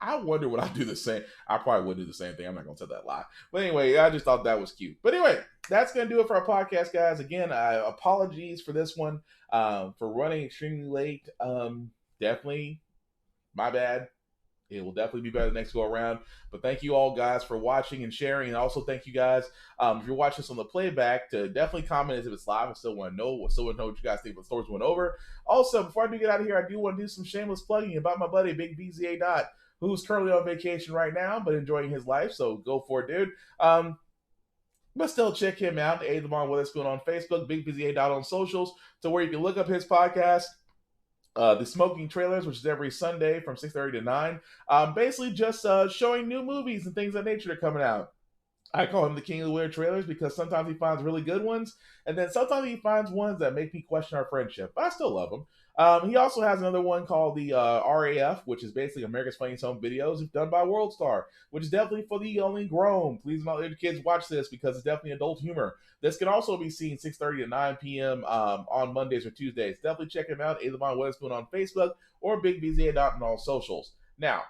I wonder would I do the same. I probably would do the same thing. I'm not gonna tell that lie. But anyway, I just thought that was cute. But anyway, that's gonna do it for our podcast, guys. Again, apologies for this one, for running extremely late. Definitely my bad. It will definitely be better the next go around. But thank you all guys for watching and sharing. And also thank you guys, if you're watching this on the playback, to definitely comment if it's live. I still want to know what you guys think about stores went over. Also, before I do get out of here, I do want to do some shameless plugging about my buddy Big BZA Dot, who's currently on vacation right now, but enjoying his life. So go for it, dude. But still check him out, A. Lamar Witherspoon on Facebook, Big BZA Dot on socials, to where you can look up his podcast, The Smoking Trailers, which is every Sunday from 6:30 to 9. Basically just showing new movies and things of that nature that are coming out. I call him the king of the weird trailers because sometimes he finds really good ones, and then sometimes he finds ones that make me question our friendship. But I still love him. He also has another one called the RAF, which is basically America's Funniest Home Videos, done by World Star, which is definitely for the only grown. Please don't let your kids watch this because it's definitely adult humor. This can also be seen 6:30 to 9 p.m. On Mondays or Tuesdays. Definitely check him out, Lamar Witherspoon on Facebook or Big BZA on all socials. Now,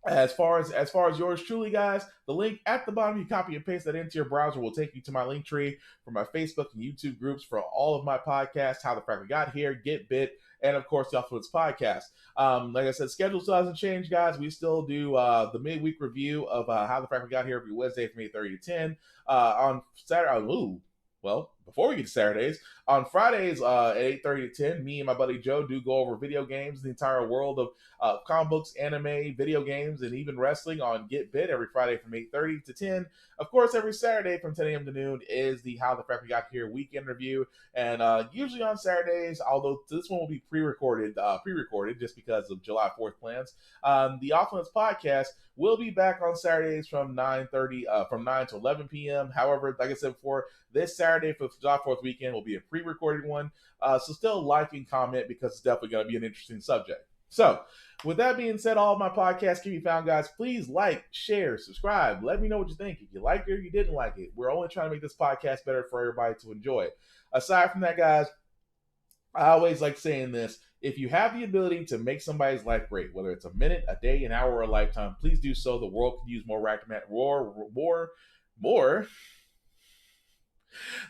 as far as yours truly, guys, the link at the bottom, you copy and paste that into your browser, will take you to my link tree for my Facebook and YouTube groups for all of my podcasts, How the Frack We Got Here, Get Bit, and of course the Offloads podcast. Like I said, schedule still hasn't changed, guys. We still do the midweek review of How the Frack We Got Here every Wednesday from 8:30 to 10. On Saturday, before we get to Saturdays, on Fridays at 8:30 to 10, me and my buddy Joe do go over video games, the entire world of comic books, anime, video games, and even wrestling on Get Bit every Friday from 8:30 to 10. Of course, every Saturday from 10 a.m. to noon is the How the Frack We Got Here weekend review. And usually on Saturdays, although this one will be pre-recorded just because of July 4th plans, the Offloads podcast will be back on Saturdays from 9 to 11 p.m. However, like I said before, this Saturday for July 4th weekend will be a pre-recorded one. So still like and comment because it's definitely going to be an interesting subject. So with that being said, all of my podcasts can be found, guys. Please like, share, subscribe. Let me know what you think. If you liked it or you didn't like it. We're only trying to make this podcast better for everybody to enjoy. Aside from that, guys, I always like saying this. If you have the ability to make somebody's life great, whether it's a minute, a day, an hour, or a lifetime, please do so. The world could use more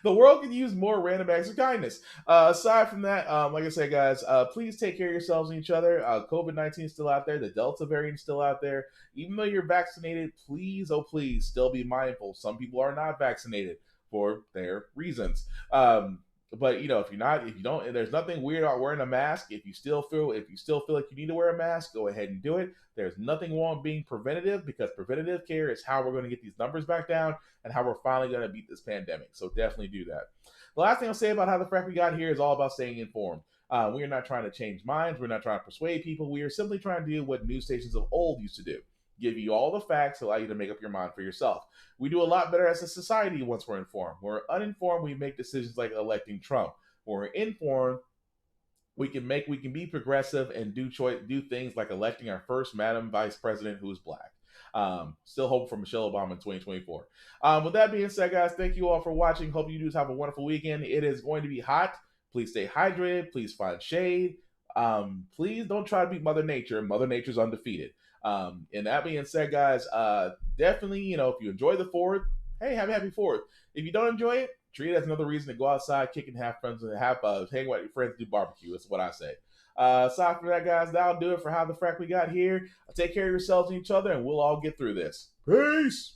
The world could use more random acts of kindness. Aside from that, like I said, guys, please take care of yourselves and each other. COVID-19 is still out there. The Delta variant is still out there. Even though you're vaccinated, please, oh please, still be mindful. Some people are not vaccinated for their reasons. But if you don't, there's nothing weird about wearing a mask. If you still feel like you need to wear a mask, go ahead and do it. There's nothing wrong with being preventative, because preventative care is how we're going to get these numbers back down and how we're finally going to beat this pandemic. So definitely do that. The last thing I'll say about How the Frack We Got Here is all about staying informed. We are not trying to change minds. We're not trying to persuade people. We are simply trying to do what news stations of old used to do. Give you all the facts, allow you to make up your mind for yourself. We do a lot better as a society once we're informed. When we're uninformed, we make decisions like electing Trump. When we're informed, we can be progressive and do things like electing our first Madam Vice President who is black. Still hoping for Michelle Obama in 2024. With that being said, guys, thank you all for watching. Hope you do have a wonderful weekend. It is going to be hot. Please stay hydrated. Please find shade. Please don't try to beat Mother Nature. Mother Nature's undefeated. And that being said, guys, definitely, if you enjoy the 4th, hey, have a happy 4th. If you don't enjoy it, treat it as another reason to go outside, kick and have friends, and hang out with your friends, do barbecue. That's what I say. Aside from that, guys, that'll do it for How the Frack We Got Here. Take care of yourselves and each other, and we'll all get through this. Peace.